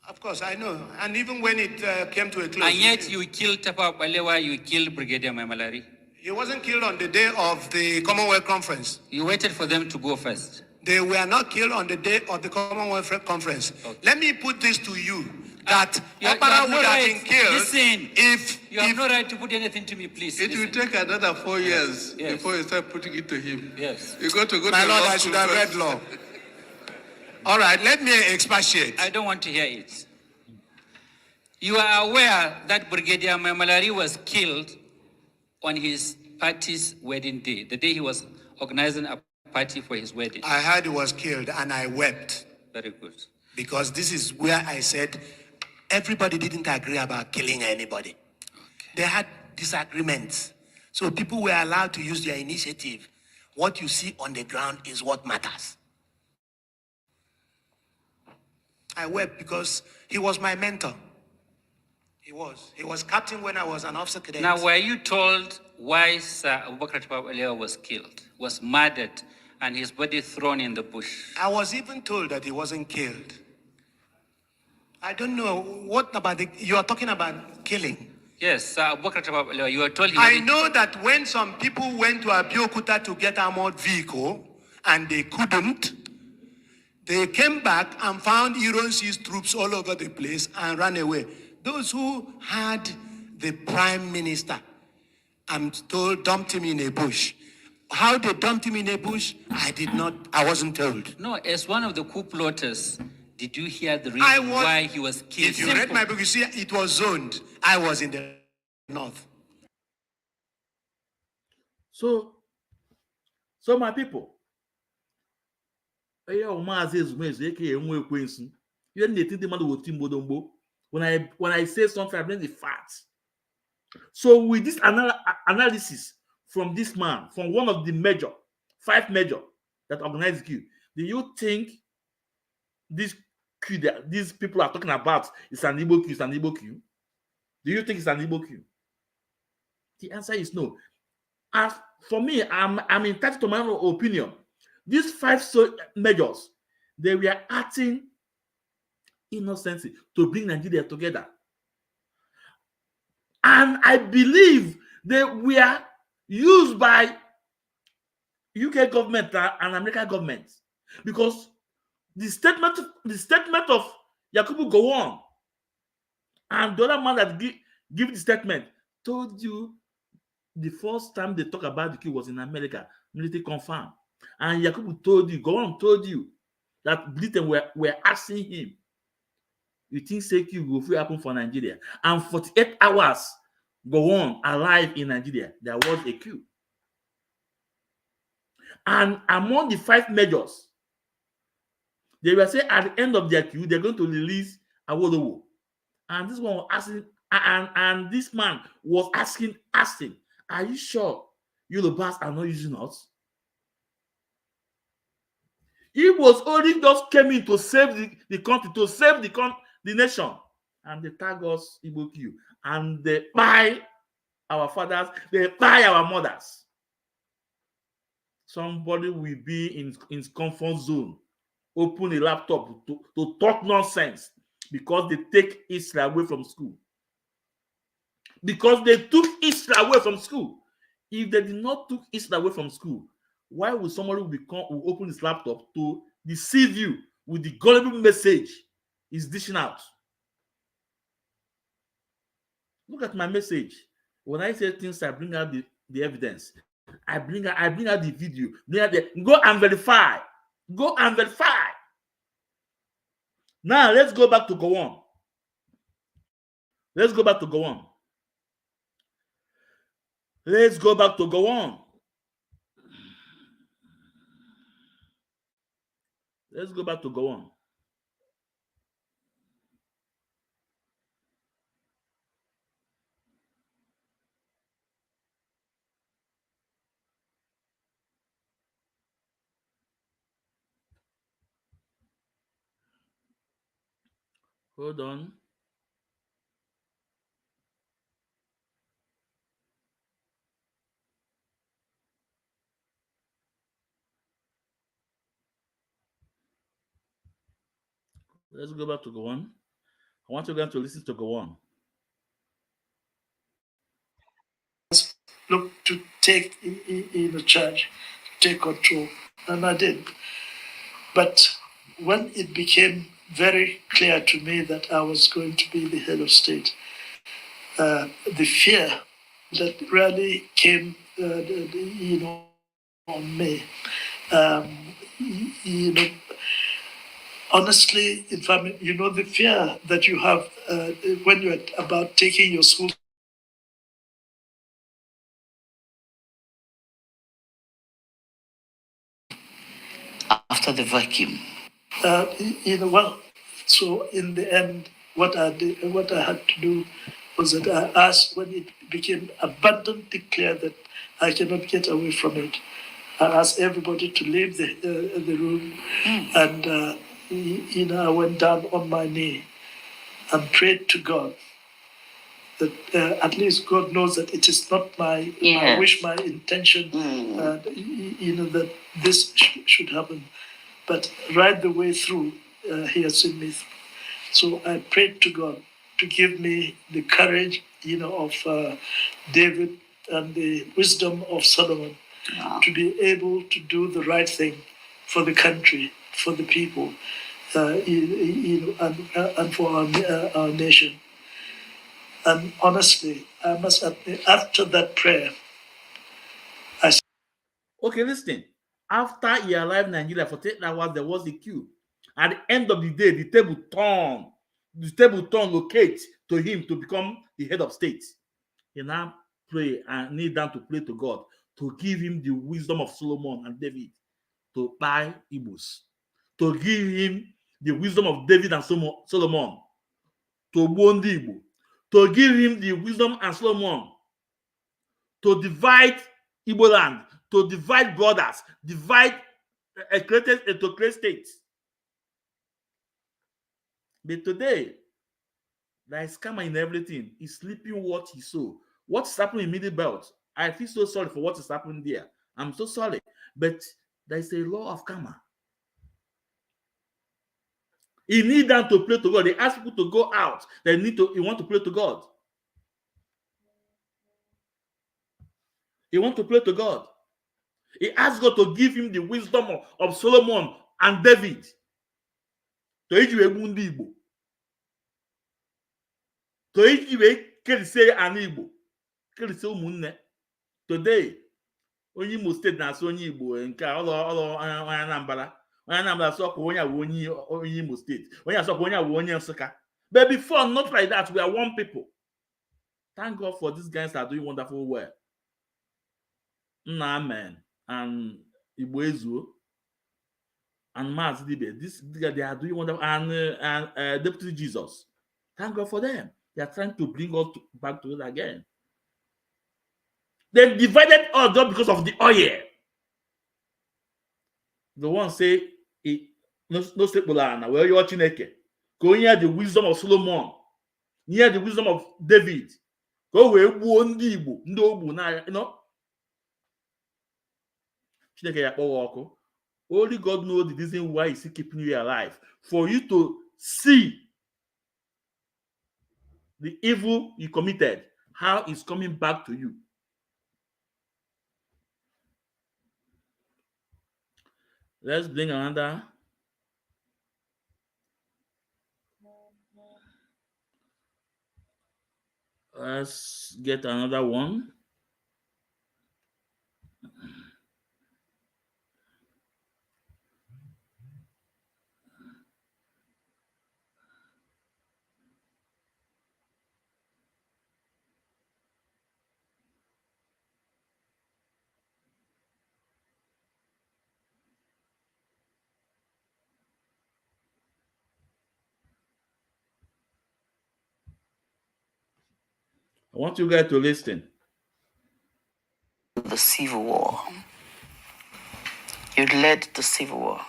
Of course, I know. And even when it came to a close. And yet you killed Tafa Balewa, you killed Brigadier Maimalari. He wasn't killed on the day of the Commonwealth Conference. You waited for them to go first. They were not killed on the day of the Commonwealth Conference. Okay. Let me put this to you, that Opara would have been killed. Listen, if you have no right to put anything to me, please. It will take another 4 years before you start putting it to him. Yes. You got to go My to lord, law I should have read law. All right, let me expatiate. I don't want to hear it. You are aware that Brigadier Maimalari was killed on his party's wedding day, the day he was organizing a party for his wedding. I heard he was killed and I wept. Very good. Because this is where I said everybody didn't agree about killing anybody. Okay. They had disagreements. So people were allowed to use their initiative. What you see on the ground is what matters. I wept because he was my mentor. He was captain when I was an officer cadet. Now, were you told why Sir Abubakar Tafawa Balewa was killed, was murdered, and his body thrown in the bush? I was even told that he wasn't killed. I don't know. What about you are talking about killing? Yes, Sir Abubakar Tafawa Balewa, you were told he I know that when some people went to Abeokuta to get armored vehicle, and they couldn't, they came back and found Ironsi's troops all over the place and ran away. Those who had the prime minister, I'm told, dumped him in a bush. How they dumped him in a bush, I wasn't told. No, as one of the coup plotters, did you hear the reason why he was killed? If you read my book, you see it was zoned. I was in the north. So my people, when I say something, I bring the facts. So with this analysis from this man, from one of the five major that organized the coup, do you think this coup that these people are talking about is an Igbo coup? Is an Igbo coup? Do you think it's an Igbo coup? The answer is no. As for me, I'm entitled to my own opinion. These five majors, they were acting innocently to bring Nigeria together. And I believe they were used by UK government and American government, because the statement of Yakubu Gowon and the other man that give the statement told you the first time they talk about the coup was in America, military confirmed. And Yakubu Gowon told you that Britain were asking him, you think coup will happen for Nigeria? And 48 hours go on alive in Nigeria, there was a coup. And among the five majors, they were saying at the end of their coup, they're going to release Awolowo. And this one was asking, and this man was asking, are you sure Yorubas are not using us? He was only just came in to save the country, to save the nation. And they tag us Igbo coup. And they buy our fathers, they buy our mothers. Somebody will be in his comfort zone, open a laptop to talk nonsense because they take Israel away from school. Because they took Israel away from school. If they did not took Israel away from school, why would somebody will open his laptop to deceive you with the gullible message he's dishing out? Look at my message. When I say things, I bring out the evidence. I bring out the video. Go and verify. Go and verify. Now let's go back to go on. Let's go back to go on. Let's go back to go on. Let's go back to go on. Hold on. Let's go back to go on. I want you guys to listen to go on. Look to take in the charge, take control, and I did. But when it became very clear to me that I was going to be the head of state, the fear that really came, on me, honestly, in fact, the fear that you have when you're about taking your school after the vacuum. So in the end, what I had to do was that I asked, when it became abundantly clear that I cannot get away from it, I asked everybody to leave the room, and I went down on my knee and prayed to God that at least God knows that it is not my wish, my intention, that this should happen. But right the way through, He has seen me through. So I prayed to God to give me the courage, of David and the wisdom of Solomon, to be able to do the right thing for the country, for the people, and for our nation. And honestly, I must admit, after that prayer, Okay, listen. After he arrived in Nigeria for 10 hours, there was a queue. At the end of the day, the table turned. The table turned locate to him to become the head of state. He now pray and kneel down to pray to God to give him the wisdom of Solomon and David to buy Igbos, to give him the wisdom of David and Solomon to gbuo ndị Igbo, to give him the wisdom and Solomon to divide Igbo land, to divide borders, divide to create states. But today, there is karma in everything. He's sleeping what he saw. What's happening in Middle Belt? I feel so sorry for what is happening there. I'm so sorry. But there is a law of karma. He need them to pray to God. They ask people to go out. They want to pray to God. He want to pray to God. He asked God to give him the wisdom of Solomon and David. To iji wee gbu ndị Igbo. To iji wee kerisie ana Igbo. Kerisie ụmụnne. Today, onye Imo steeti na-asụ onye Igbo nke ọlụ onye Anambra. Onye Anambra asọkwa onye awụ onye Imo steeti. Onye asọkwa onye awụ onye Nsụka. But before, not like that. We are one people. Thank God for these guys that are doing wonderful well. Nna Amen and Igbo Ezuo and Mazi Dibe. They are doing wonderful, and Deputy Jesus. Thank God for them. They are trying to bring us back together again. They divided us just because of the oil. The one say, no stable, where you are Chineke. Go hear the wisdom of Solomon. Hear the wisdom of David. Go where ndị Igbo, ndị Ogbu na, you know. Chineke ya kpọwa ọkụ. Only God knows the reason why He's keeping you alive. For you to see the evil you committed, how it's coming back to you. Let's bring another. Let's get another one. I want you guys to listen. The Civil War. You led the Civil War.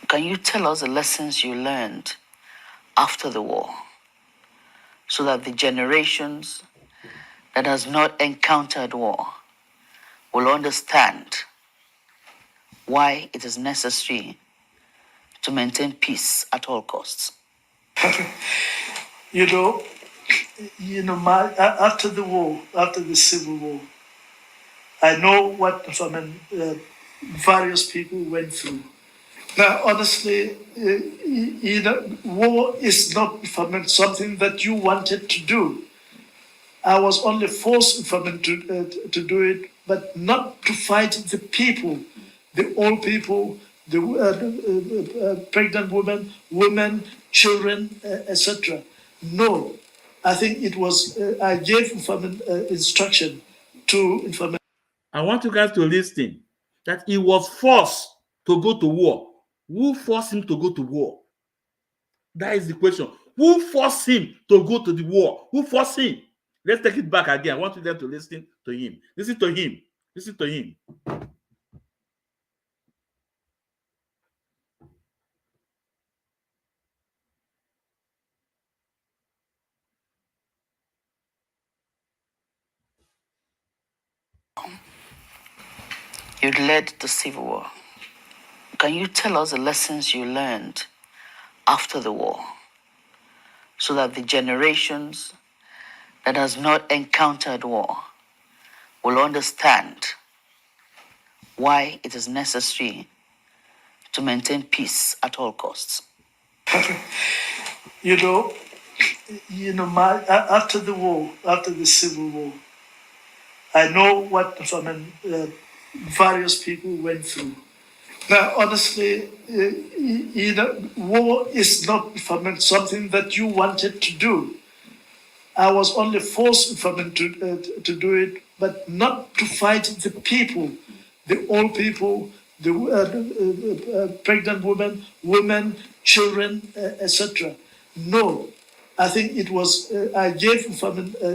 Can you tell us the lessons you learned after the war so that the generations that has not encountered war will understand why it is necessary to maintain peace at all costs? After the war, after the Civil War, I know what various people went through. Now, honestly, war is not something that you wanted to do. I was only forced to do it, but not to fight the people, the old people, the pregnant women, children, etc. No, I think it was, I gave instruction to I want you guys to listen that he was forced to go to war. Who forced him to go to war? That is the question. Who forced him to go to the war? Who forced him? Let's take it back again. I want you guys to listen to him. Listen to him. Listen to him. You led the Civil War. Can you tell us the lessons you learned after the war so that the generations that has not encountered war will understand why it is necessary to maintain peace at all costs? after after the war, after the Civil War, I know what various people went through. Now, honestly, war is not something that you wanted to do. I was only forced to do it, but not to fight the people, the old people, the pregnant women, children, etc. No, I think it was, I gave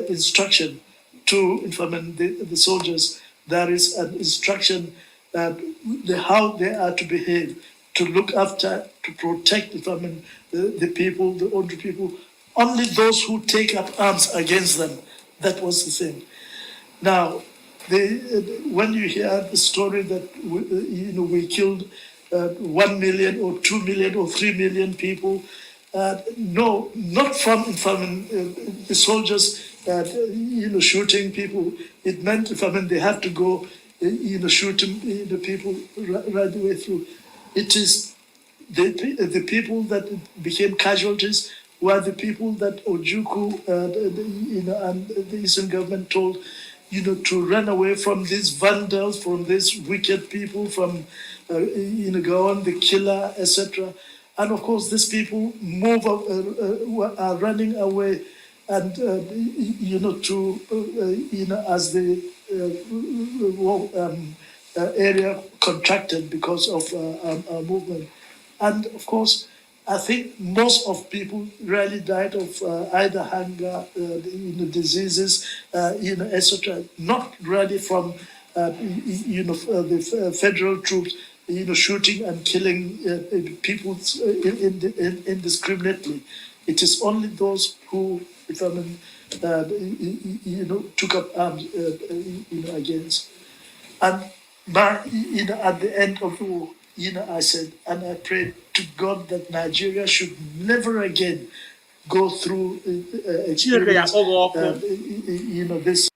instruction to the soldiers. There is an instruction how they are to behave, to look after, to protect the people, the older people. Only those who take up arms against them. That was the thing. Now, when you hear the story that we killed 1 million or 2 million or 3 million people, no, not from the soldiers, shooting people. It meant they have to go, shooting the people right the way through. It is the people that became casualties were the people that Ojuku, and the Eastern government told, to run away from these vandals, from these wicked people, from, Gaon, the killer, etc. And of course, these people are running away, and as the area contracted because of our movement. And of course, I think most of people really died of either hunger, diseases, etc. Not really from, the federal troops, shooting and killing people indiscriminately. It is only those who, took up arms, against. And at the end of the war, I said, and I prayed to God that Nigeria should never again go through experience, this.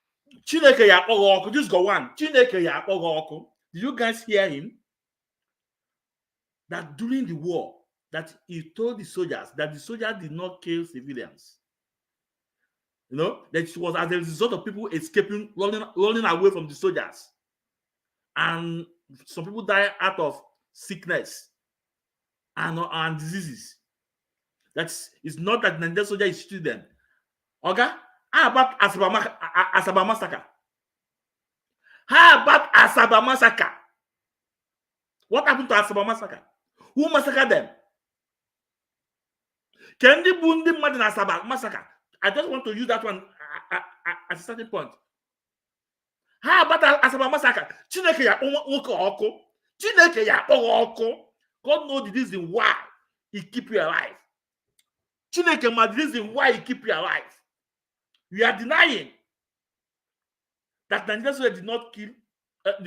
Chineke ya akpọghị ọkụ. Just go on. Chineke ya akpọghị ọkụ. Did you guys hear him? That during the war, that he told the soldiers that the soldiers did not kill civilians. That it was as a result of people escaping, running away from the soldiers. And some people die out of sickness and diseases. It's not that Nigerian soldier is shooting them. Okay? How about Asaba massacre? How about Asaba massacre? What happened to Asaba massacre? Who massacred them? Can they Bundi Madden Asaba massacre? I just want to use that one as a starting point. How about Asaba massacre? Chineke ya nwoke ọkụ. Chineke ya akpọghị ọkụ. God knows the reason why he keep you alive. Chineke ma the reason why he keep you alive. We are denying that Nigeria did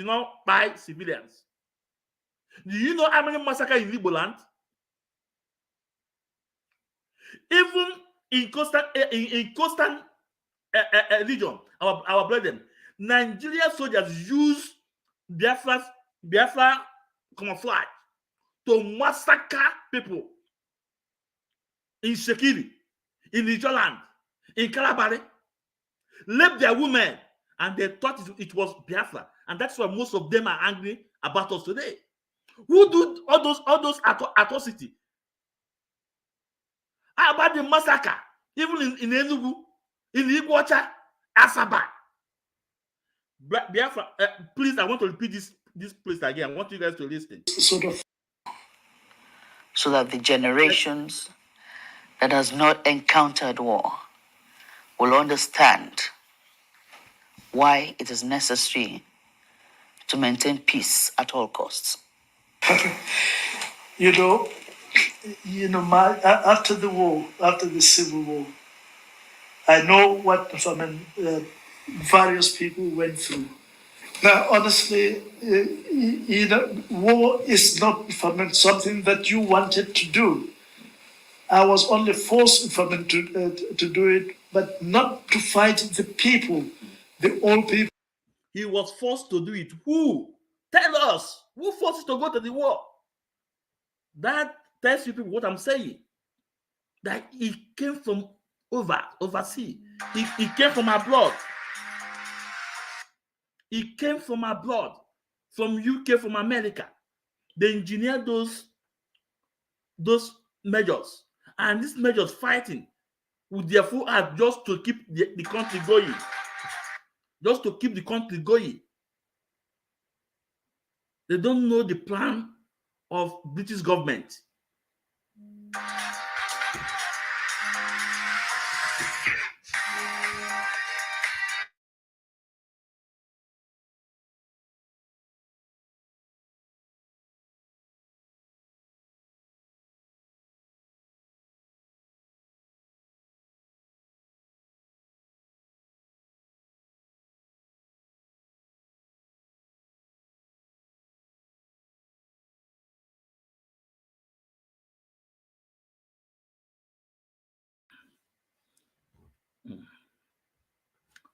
not buy civilians. Do you know how many massacres in Igbo land? Even in coastal region, our brethren, Nigerian soldiers use Biafra camouflage to massacre people in Shekiri, in Ijoland, in Kalabari, left their women, and they thought it was Biafra, and that's why most of them are angry about us today. Who do all those atrocities? How about the massacre, even in Enugu, in Iguacha, Asaba? Biafra, please, I want to repeat this place again. I want you guys to listen. So that the generations that has not encountered war will understand why it is necessary to maintain peace at all costs. After the war, after the Civil War, I know what various people went through. Now, honestly, war is not something that you wanted to do. I was only forced to do it, but not to fight the people, the old people. He was forced to do it. Who? Tell us. Who forced you to go to the war? That tells you people what I'm saying. That he came from overseas. He came from abroad. He came from abroad, from UK, from America. They engineered those measures, and these measures fighting with their full heart just to keep the country going. Just to keep the country going. They don't know the plan of British government.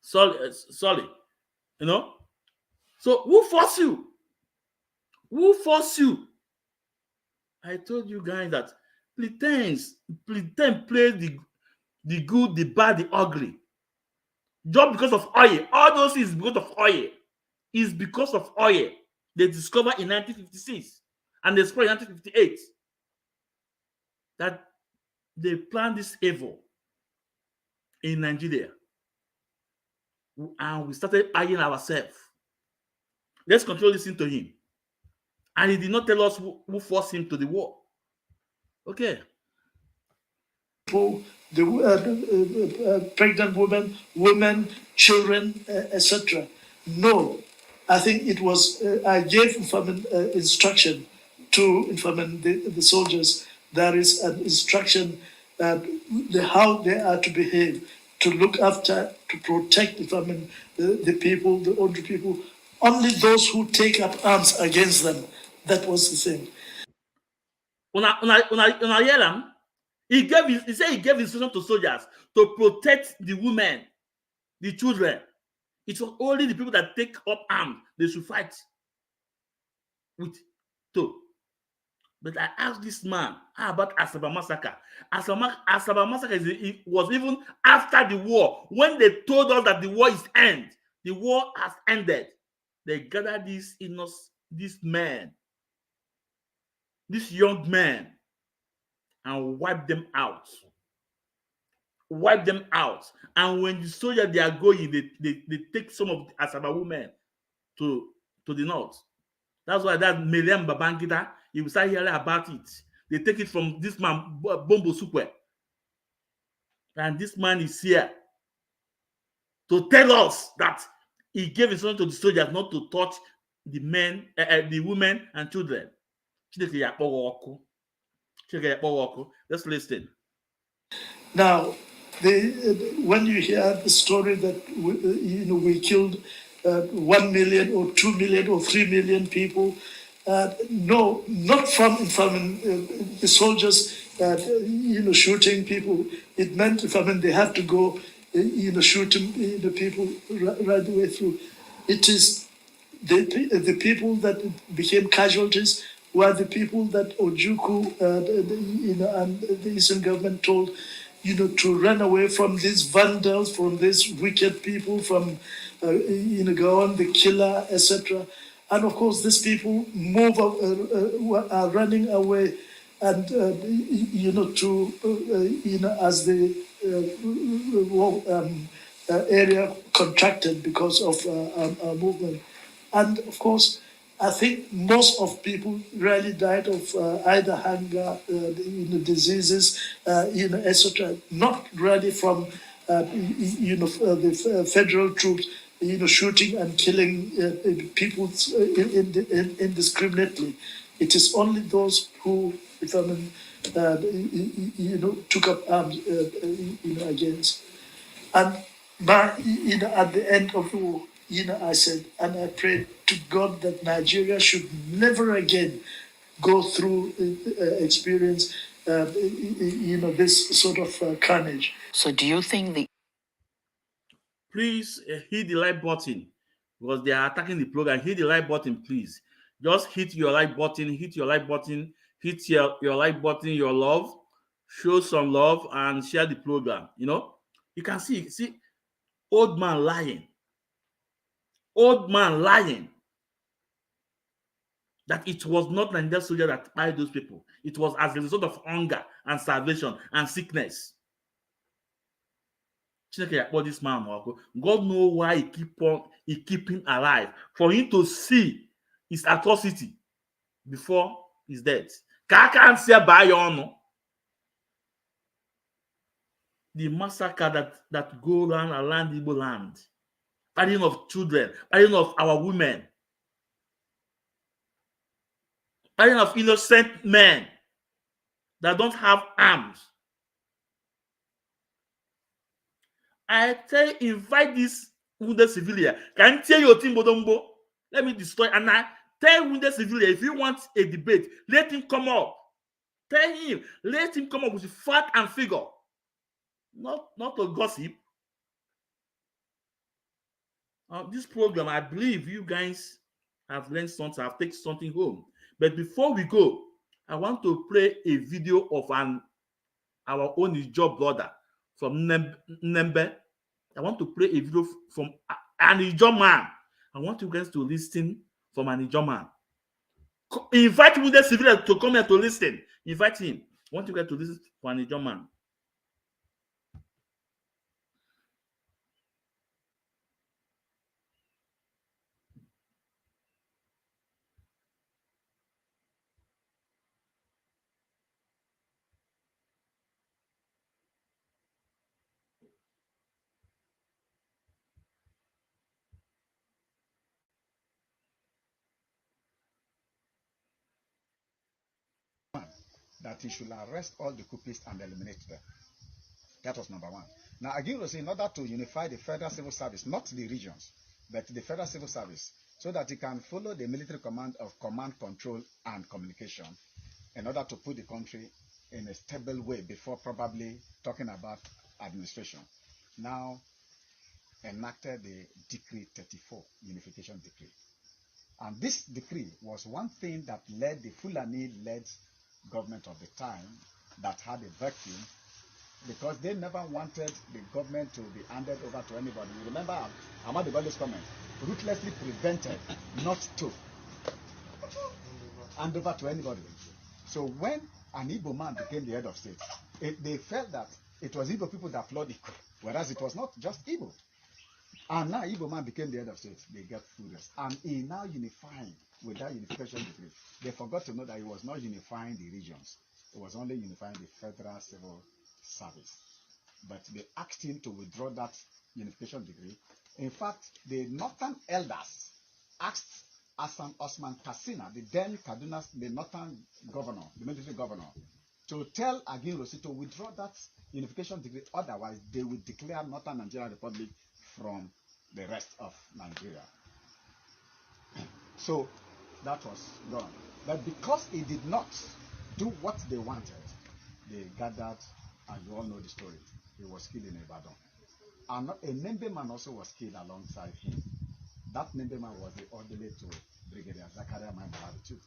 Sorry, you know. So who forced you? Who forced you? I told you guys that pretend play the good, the bad, the ugly. Just because of oil. All those is because of oil. It's because of oil. They discovered in 1956 and they spread in 1958 that they planned this evil in Nigeria. And we started eyeing ourselves. Let's continue listening to him. And he did not tell us who forced him to the war. Okay. The pregnant women, children, etc. No, I think it was, I gave instruction to the soldiers. There is an instruction how they are to behave, to look after, to protect the people, the older people. Only those who take up arms against them. That was the thing. Una hear him? He said he gave instruction to soldiers to protect the women, the children. It was only the people that take up arms they should fight with. But I asked this man, how about Asaba massacre? Asaba massacre was even after the war. When they told us that the war is end, the war has ended. They gathered these men, these young men, and wiped them out. And when the soldiers they are going, they take some of the Asaba women to the north. That's why that Miriam Babangida, you will start hearing about it. They take it from this man, Bombo Sukwe. And this man is here to tell us that he gave instruction to the soldiers not to touch the men, the women and children. Let's listen. Now, when you hear the story that we killed 1 million or 2 million or 3 million people, no, not from the soldiers, shooting people. It meant they have to go, shooting the people right the way through. It is the people that became casualties were the people that Ojukwu, and the Eastern government told, to run away from these vandals, from these wicked people, from, Gawon, the killer, etc. And of course, these people are running away, and as the area contracted because of our movement. And of course, I think most of people really died of either hunger, diseases, etc. Not really from, the federal troops, shooting and killing people indiscriminately. It is only those who, took up arms, against. And at the end of the war, I said, and I prayed to God that Nigeria should never again go through experience, this sort of carnage. So do you think Please hit the like button because they are attacking the program. Hit the like button, please. Just hit your like button, hit your like button, hit your like button, your love. show some love and share the program. You know, you can see old man lying, that it was not Nigerian soldier that killed those people. It was as a result of hunger and starvation and sickness. This man, God knows why he keep him alive, for him to see his atrocity before his death. Can't say by your the massacre that go around Igbo land, killing of children, killing of our women, killing of innocent men that don't have arms. I tell you, invite this wounded civilian. Can tell your team Bodombo, let me destroy. And I tell wounded civilian, if you want a debate, let him come up. Tell him, let him come up with fact and figure. Not a gossip. This program, I believe you guys have learned something, have taken something home. But before we go, I want to play a video of our own Ijaw brother from Nembe. I want to play a video from an Ijaw man. I want you guys to listen from an Ijaw man. Invite the civilian to come here to listen. Invite him. I want you guys to listen from an Ijaw man. That he should arrest all the coupists and eliminate them. That was number one. Now, again, in order to unify the federal civil service, not the regions, but the federal civil service, so that he can follow the military command of command, control, and communication in order to put the country in a stable way before probably talking about administration. Now, enacted the Decree 34, Unification Decree. And this decree was one thing that led the Fulani-led government of the time that had a vacuum, because they never wanted the government to be handed over to anybody. You remember Ahmadu Bello's comment, ruthlessly prevented not to hand over to anybody. So when an Igbo man became the head of state, they felt that it was Igbo people that flawed Igbo, whereas it was not just Igbo. And now Igbo man became the head of state. They get furious. And he now unifying with that unification decree. They forgot to know that he was not unifying the regions. It was only unifying the federal civil service. But they asked him to withdraw that unification decree. In fact, the northern elders asked Hassan Osman Kassina, the then Kaduna, the northern governor, the military governor, to tell Agin Rossi to withdraw that unification decree. Otherwise, they would declare Northern Nigeria Republic from the rest of Nigeria. So that was gone. But because he did not do what they wanted, they gathered, and you all know the story. He was killed in Ibadan. And a Nembe man also was killed alongside him. That Nembe man was the orderly to Brigadier Zakaria Maimalabi too,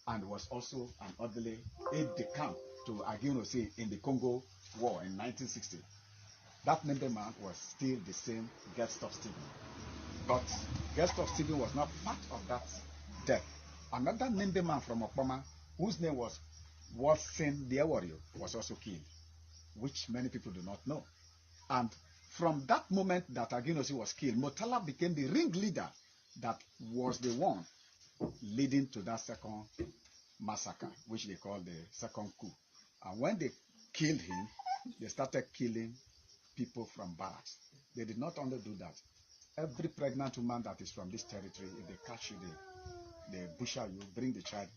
and was also an orderly aide-de-camp to Agin Rossi in the Congo War in 1960. That Nembe man was still the same guest of Stephen. But guest of Stephen was not part of that death. Another Nembe man from Okpoma, whose name was Watson Dewario, was also killed, which many people do not know. And from that moment that Agin Rossi was killed, Motala became the ringleader that was the one leading to that second massacre, which they call the second coup. And when they killed him, they started killing people from barracks. They did not only do that. Every pregnant woman that is from this territory, if they catch you, they butcher you, bring the child,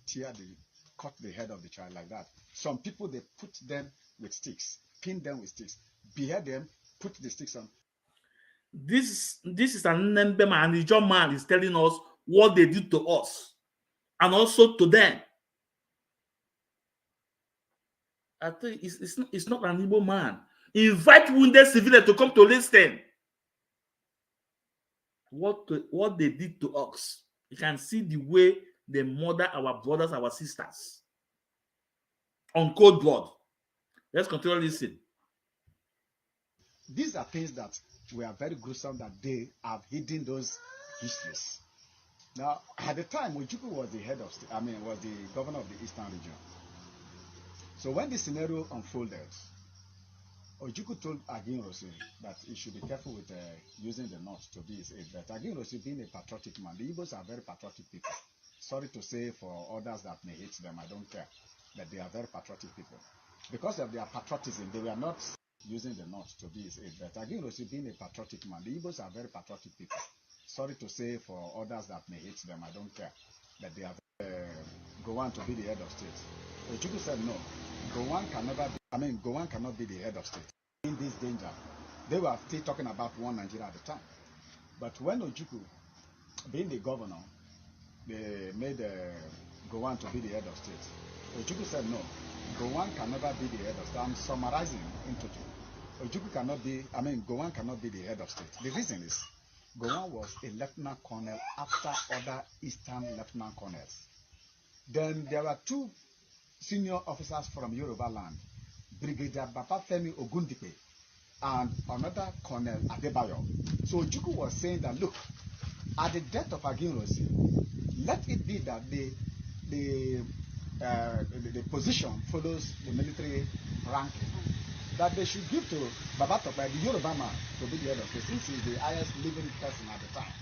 cut the head of the child like that. Some people, they put them with sticks, pin them with sticks, behead them, put the sticks on. This is an Nembe man, and the Ijaw man is telling us what they did to us and also to them. I think it's not an Igbo man. Invite wounded civilians to come to listen. What they did to us. You can see the way they murder our brothers, our sisters. On cold blood. Let's continue listening. These are things that were very gruesome that they have hidden those histories. Now, at the time, Ojukwu was the head of state, was the governor of the Eastern region. So when the scenario unfolded, Ojukwu told Aginrosi that he should be careful with using the North to be his aid. But Aginrosi, being a patriotic man, the Igbos are very patriotic people. Sorry to say for others that may hate them, I don't care. But they are very patriotic people. Because of their patriotism, they were not using the North to be his aid. But Aginrosi, being a patriotic man, the Igbos are very patriotic people. Sorry to say for others that may hate them, I don't care. But they are Gowon to be the head of state. Ojukwu said no. Gowon cannot be the head of state. In this danger, they were still talking about one Nigeria at the time. But when Ojukwu, being the governor, they made Gowon to be the head of state. Ojukwu said no. Gowon can never be the head of state. I'm summarizing into two. Gowon cannot be the head of state. The reason is Gowon was a lieutenant colonel after other Eastern lieutenant colonels. Then there were two senior officers from Yoruba land, Brigadier Babafemi Ogundipe and another Colonel Adebayo. So Ojukwu was saying that, look, at the death of Aginrosi, let it be that the position follows the military ranking. That they should give to Babatope, the Yoruba man, to be the head of state, since he's the highest living person at the time.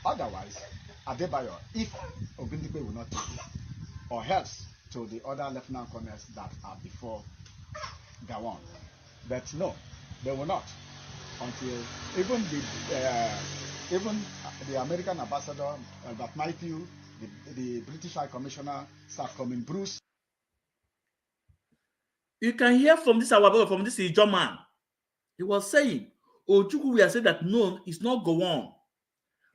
Otherwise, Adebayo, if Ogundipe will not take it, or else to the other lieutenant colonels that are before Gowon. But no, they will not, until even the American ambassador, Albert Matthew, the British High Commissioner, Sir Comin Bruce. You can hear from this our brother, from this Ijo man. He was saying, Ojukwu we are saying that no, it's not Gowon.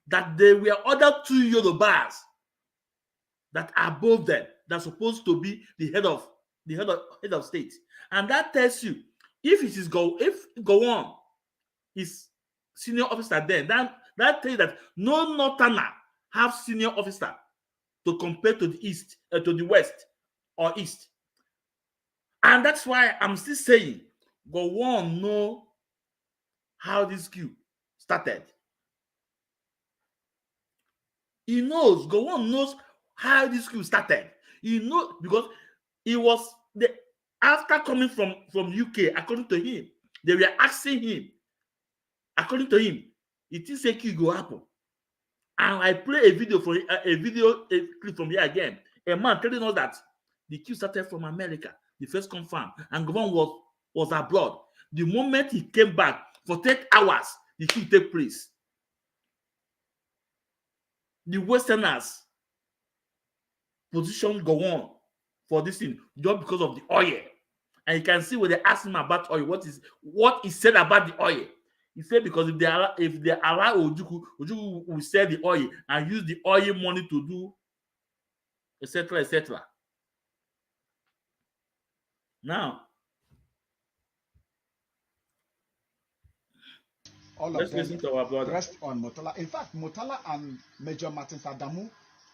That there were other two Yorubas that are above them, that's supposed to be the head of state. And that tells you, if Gowon is senior officer, then that tells you that no Northerner have senior officer to compare to the east, to the west or east. And that's why I'm still saying Gowon know how this coup started. He knows, Gowon knows how this coup started. He knows because he was after coming from UK, according to him, they were asking him, according to him, it is a coup go happen. And I play a video clip from here again. A man telling us that the coup started from America, the first confirmed, and Gowon was abroad. The moment he came back for 10 hours, the coup take place. The Westerners positioned Gowon for this thing just because of the oil. And you can see when they ask him about oil, what he said about the oil. He said because if they allow Ojukwu will sell the oil and use the oil money to do etc. etc. Now, all let's of them listen to our brother. Rest on Murtala. In fact, Murtala and Major Martin Sadamu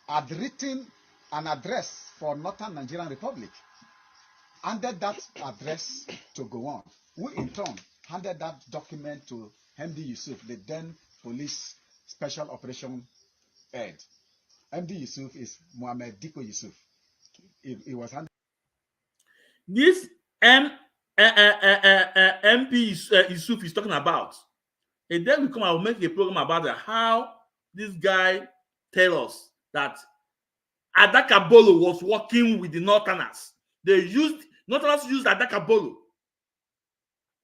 had written an address for Northern Nigerian Republic, handed that address to Gowon, who in turn handed that document to MD Yusuf, the then police special operation head. MD Yusuf is Mohammed Diko Yusuf. He was handed. This MP Yusuf is talking about. And then we come and make a program about how this guy tell us that Adakabolo was working with the Northerners. Northerners used Adakabolo.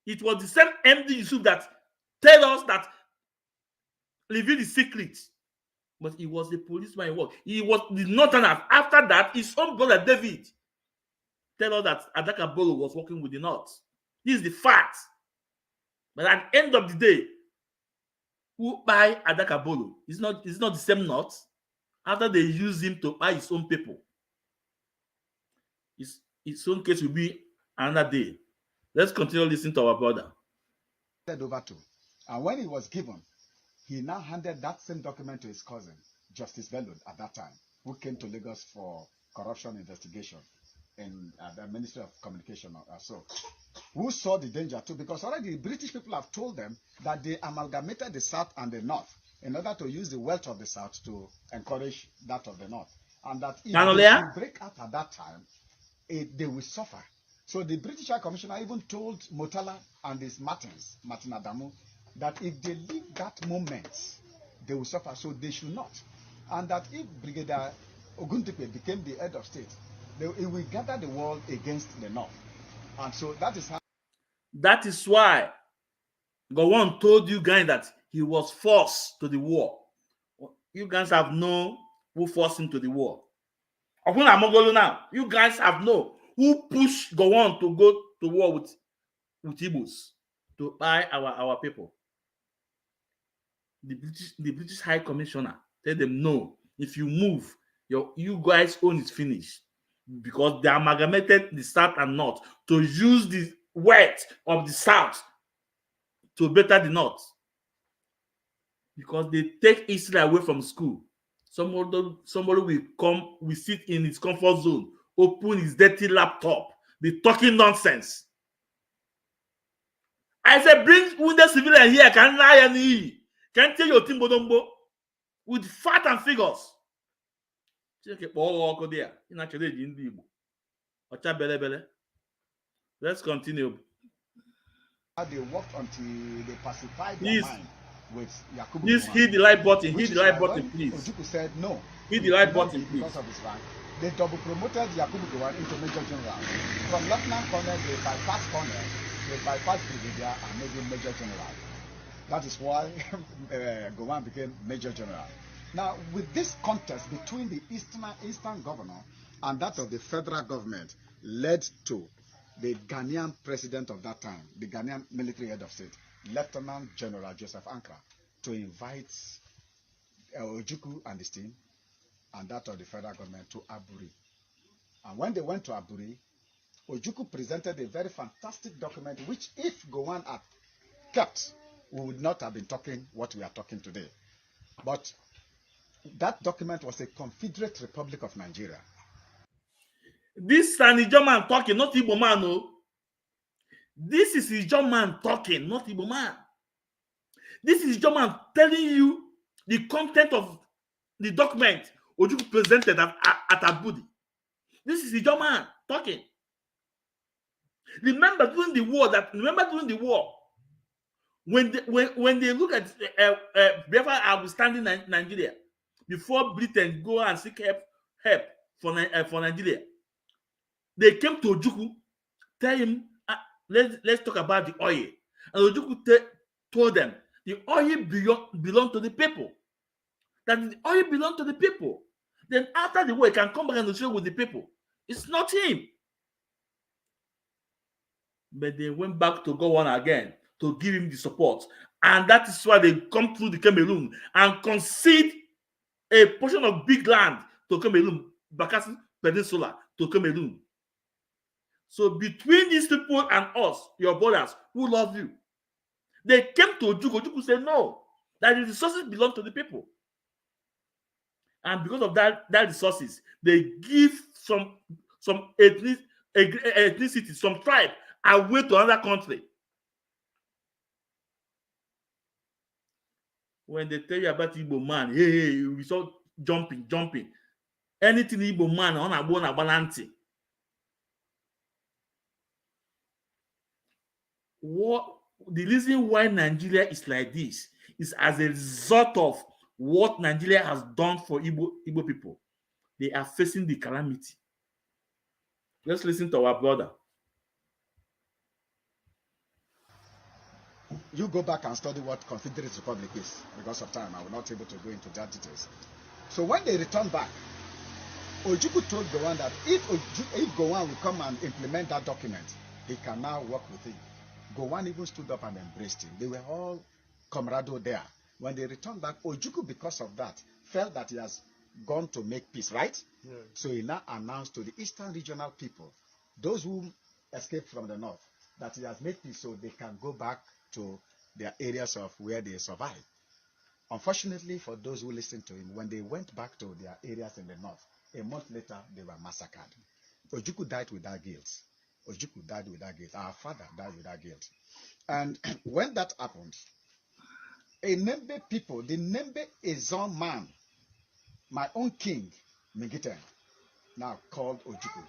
It was the same MD Yusuf that tell us that reveal the secret. But he was a policeman in work. He was the Northerners. After that, his own brother David tell us that Adakabolo was working with the North. This is the fact. But at the end of the day, who buy Adakabolo? It's not the same North. After they use him to buy his own people, his own case will be another day. Let's continue listening to our brother. Over to, and when he was given, he now handed that same document to his cousin, Justice Bello, at that time, who came to Lagos for corruption investigation in the Ministry of Communication or so. who saw the danger too, because already the British people have told them that they amalgamated the South and the North in order to use the wealth of the South to encourage that of the North. And that if they should break out at that time, they will suffer. So the British High Commissioner even told Motala and his Martin Adamu, that if they leave that moment, they will suffer. So they should not. And that if Brigadier Ogundipe became the head of state, it will gather the world against the North. And so that is how. That is why Gowon told you guys that he was forced to the war. You guys have known who forced him to the war. Now, you guys have known who pushed Gowon to go to war with Igbos to buy our people. The British High Commissioner tell them no. If you move, you guys' own is finished, because they amalgamated the South and North to use the wealth of the South to better the North, because they take Israel away from school. Somebody will sit in his comfort zone, open his dirty laptop, be talking nonsense. I said, bring wounded civilian here, can tell your team bodombo with fact and figures. Let's continue. They worked until they pacified their mind with Yakubu. Please hit the like button. Hit the like button, please. Ojuku said no. Hit the like button, please. Because of his rank, they double promoted Yakubu Gowon into Major General. From Lieutenant Colonel, they bypassed Colonel, they bypassed Brigadier, and made him Major General. That is why Gowon became Major General. Now, with this contest between the Eastern governor and that of the federal government, led to the Ghanaian president of that time, the Ghanaian military head of state, Lieutenant General Joseph Ankara, to invite Ojukwu and his team and that of the federal government to Aburi. And when they went to Aburi, Ojukwu presented a very fantastic document, which if Gowon had kept, we would not have been talking what we are talking today. But that document was a Confederate Republic of Nigeria. This is an Ijaw man talking, not Igbo man. No. This is Ijaw man talking, not Igbo man. This is Ijaw man telling you the content of the document Ojukwu presented at Abudi. This is Ijaw man talking. Remember during the war, when they look at Biafra outstanding Nigeria, before Britain go and seek help for Nigeria, they came to Ojukwu, tell him, let's talk about the oil. And Ojukwu told them, the oil belong to the people. That the oil belong to the people. Then after the war, he can come back and negotiate with the people. It's not him. But they went back to go on again to give him the support. And that is why they come through the Cameroon and concede a portion of big land to Cameroon, Bakassi Peninsula to Cameroon. So between these people and us, your brothers who love you, they came to Ojukwu. Ojukwu said no, that the resources belong to the people. And because of that resources, they give some ethnicity, some tribe away to another country. When they tell you about Igbo man, hey, we saw jumping. Anything Igbo man on a balance. What the reason why Nigeria is like this is as a result of what Nigeria has done for Igbo people. They are facing the calamity. Let's listen to our brother. You go back and study what Confederate Republic is. Because of time, I will not be able to go into that details. So when they returned back, Ojukwu told Gowon that if Gowon will come and implement that document, he can now work with him. Gowon even stood up and embraced him. They were all camaraderie there. When they returned back, Ojukwu, because of that, felt that he has gone to make peace, right? Yeah. So he now announced to the Eastern regional people, those who escaped from the north, that he has made peace so they can go back to their areas of where they survived. Unfortunately for those who listened to him, when they went back to their areas in the north, a month later, they were massacred. Ojukwu died without guilt. Ojukwu died without guilt. Our father died without guilt. And when that happened, a Nembe people, the Nembe Ezon man, my own king, Mingiten, now called Ojukwu,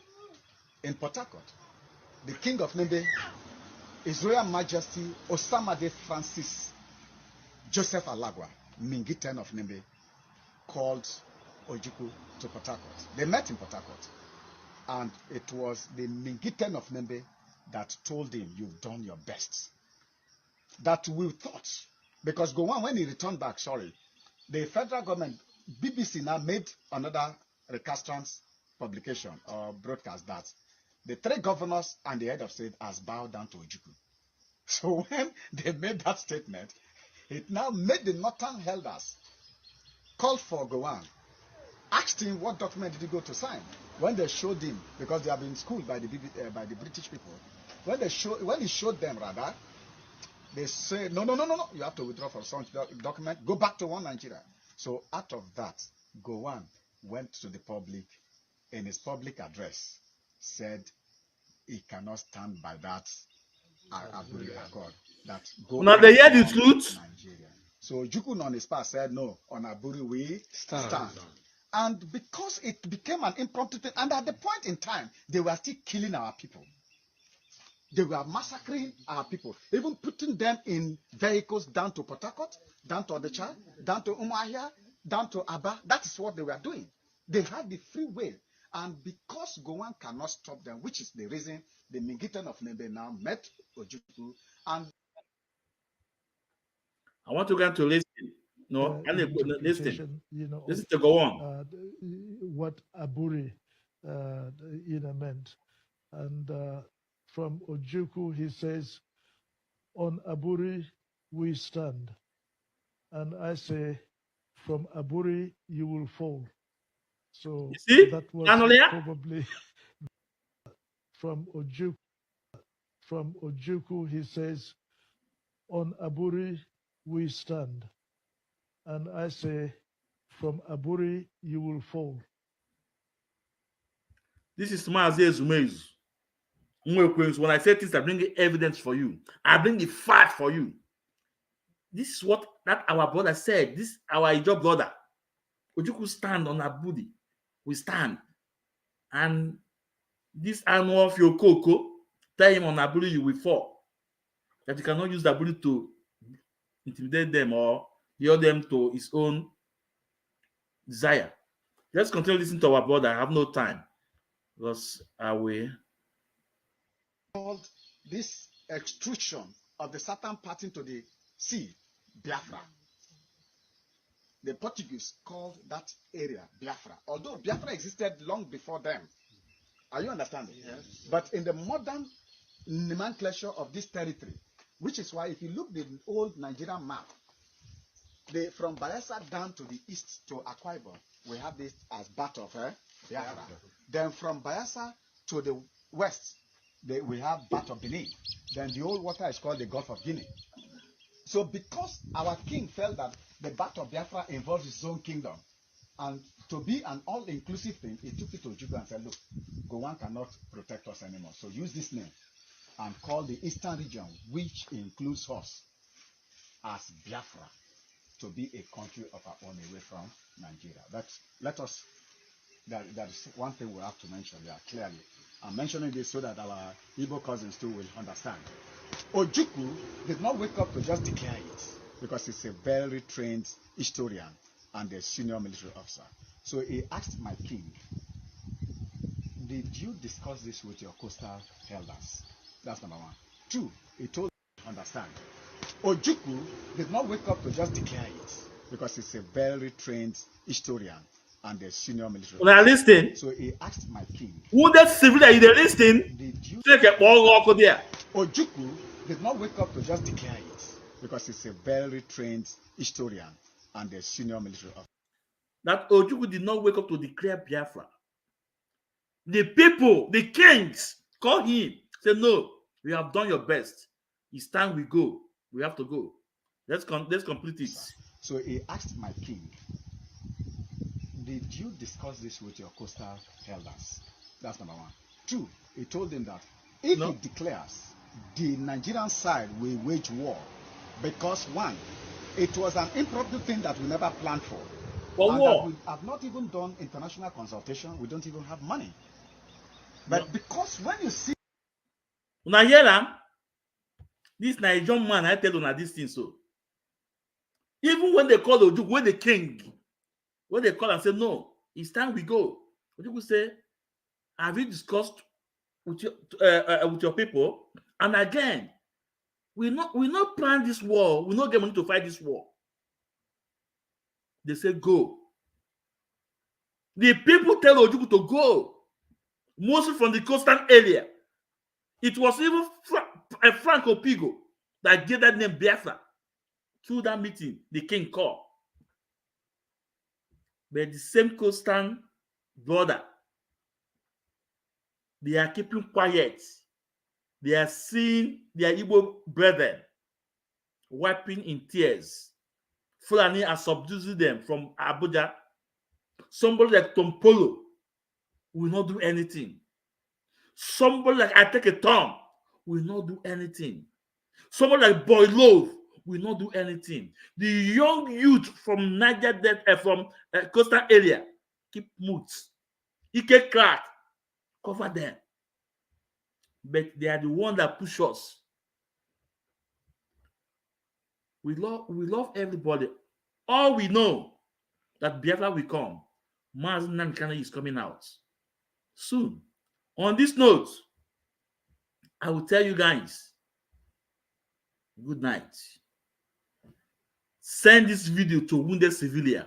in Port Harcourt, the king of Nembe, His Royal Majesty Osamade Francis Joseph Alagwa, Mingiten of Nembe, called Ojukwu to Port Harcourt. They met in Port Harcourt. And it was the Mingiten of Nembe that told him, you've done your best. That we thought, because Gowon, when he returned back, the federal government, BBC now made another recalcitrant publication or broadcast that the three governors and the head of state has bowed down to Ojukwu. So when they made that statement, it now made the northern elders call for Gowon, asked him what document did he go to sign. When they showed him, because they have been schooled by the British people, when he showed them rather, they say no, you have to withdraw from some document, go back to one Nigeria. So out of that, Gowon went to the public in his public address, said he cannot stand by that Aburi Accord. That now they hear the truth. Nigeria. So Ojukwu on his part said no, on Aburi we stand. And because it became an impromptu thing, and at the point in time, they were still killing our people. They were massacring our people, even putting them in vehicles down to Port Harcourt, down to Odecha, down to Umuahia, down to Aba. That is what they were doing. They had the free will. And because Gowon cannot stop them, which is the reason the Mingitan of Nembe now met Ojukwu. And I want to get to listen. No, listen. Listen to go on. What Aburi meant. And from Ojukwu, he says, on Aburi we stand. And I say, from Aburi you will fall. So you see? That was probably from Ojukwu. From Ojukwu, he says, on Aburi we stand. And I say, from Aburi you will fall. This is Mazi Ezumezu. When I say things, I bring evidence for you. I bring the fact for you. This is what that our brother said. This our Ijo brother. Ojukwu stand on Abudi. We stand. And this annual of your Koko, tell him on Abudi you will fall. That you cannot use Abudi to intimidate them or hear them to his own desire. Let's continue listening to our brother. I have no time. Because I will. Called this extrusion of the southern part into the sea, Biafra. The Portuguese called that area Biafra, although Biafra existed long before them. Are you understanding? Yes. But in the modern nomenclature of this territory, which is why if you look at the old Nigerian map, from Bayelsa down to the east to Akwa Ibom, we have this as part of Biafra. Then from Bayelsa to the west, we have Bat of Benin. Then the old water is called the Gulf of Guinea. So because our king felt that the Bat of Biafra involves his own kingdom, and to be an all-inclusive thing, he took it to Ojukwu and said, look, Gowon cannot protect us anymore. So use this name and call the eastern region, which includes us, as Biafra, to be a country of our own away from Nigeria. But let us, that is one thing we have to mention here clearly. I'm mentioning this so that our Igbo cousins too will understand. Ojukwu did not wake up to just declare it, because he's a very trained historian and a senior military officer. So he asked my king, did you discuss this with your coastal elders? That's number one. Two, he told me to understand. Ojukwu did not wake up to just declare it, because he's a very trained historian and a senior military officer. Now listen. So he asked my king, who that civil that you listen? did you take a ball there? Ojukwu did not wake up to just declare it, because he's a very trained historian and a senior military officer. That Ojukwu did not wake up to declare Biafra. The people, the kings, called him, said, no, we have done your best. It's time we go. We have to go. Let's complete it. So he asked my king, did you discuss this with your coastal elders? That's number one. Two, he told them that if he declares, the Nigerian side will wage war because one, it was an impromptu thing that we never planned for. And war. that we have not even done international consultation. We don't even have money. But because when you see... Una hear am? This Nigerian man, I tell you this thing so. Even when they call Ojukwu, when the king, when they call and say, no, it's time we go. Ojukwu say, have you discussed with your people? And again, we not plan this war. We not get money to fight this war. They say, go. The people tell Ojukwu to go, mostly from the coastal area. It was even Frank Opigo that gave that name Biafra. Through that meeting, the king called. But the same coastal border, they are keeping quiet. They are seeing their Igbo brethren wiping in tears. Fulani are subduing them from Abuja. Somebody like Tompolo will not do anything. Somebody like I take a Tom will not do anything. Somebody like Boy Love will not do anything. The young youth from Niger Delta, from coastal area, keep mute. Ike crack, cover them. But they are the ones that push us. We love everybody. All we know that Biafra will come. Mazi Nankana is coming out soon. On this note, I will tell you guys, good night. Send this video to wounded civilian.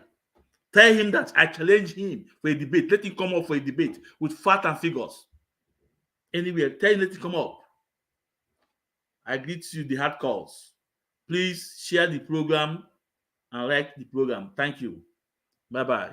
Tell him that I challenge him for a debate. Let him come up for a debate with facts and figures. Anyway, tell him let him come up. I greet you, the hard calls. Please share the program and like the program. Thank you. Bye-bye.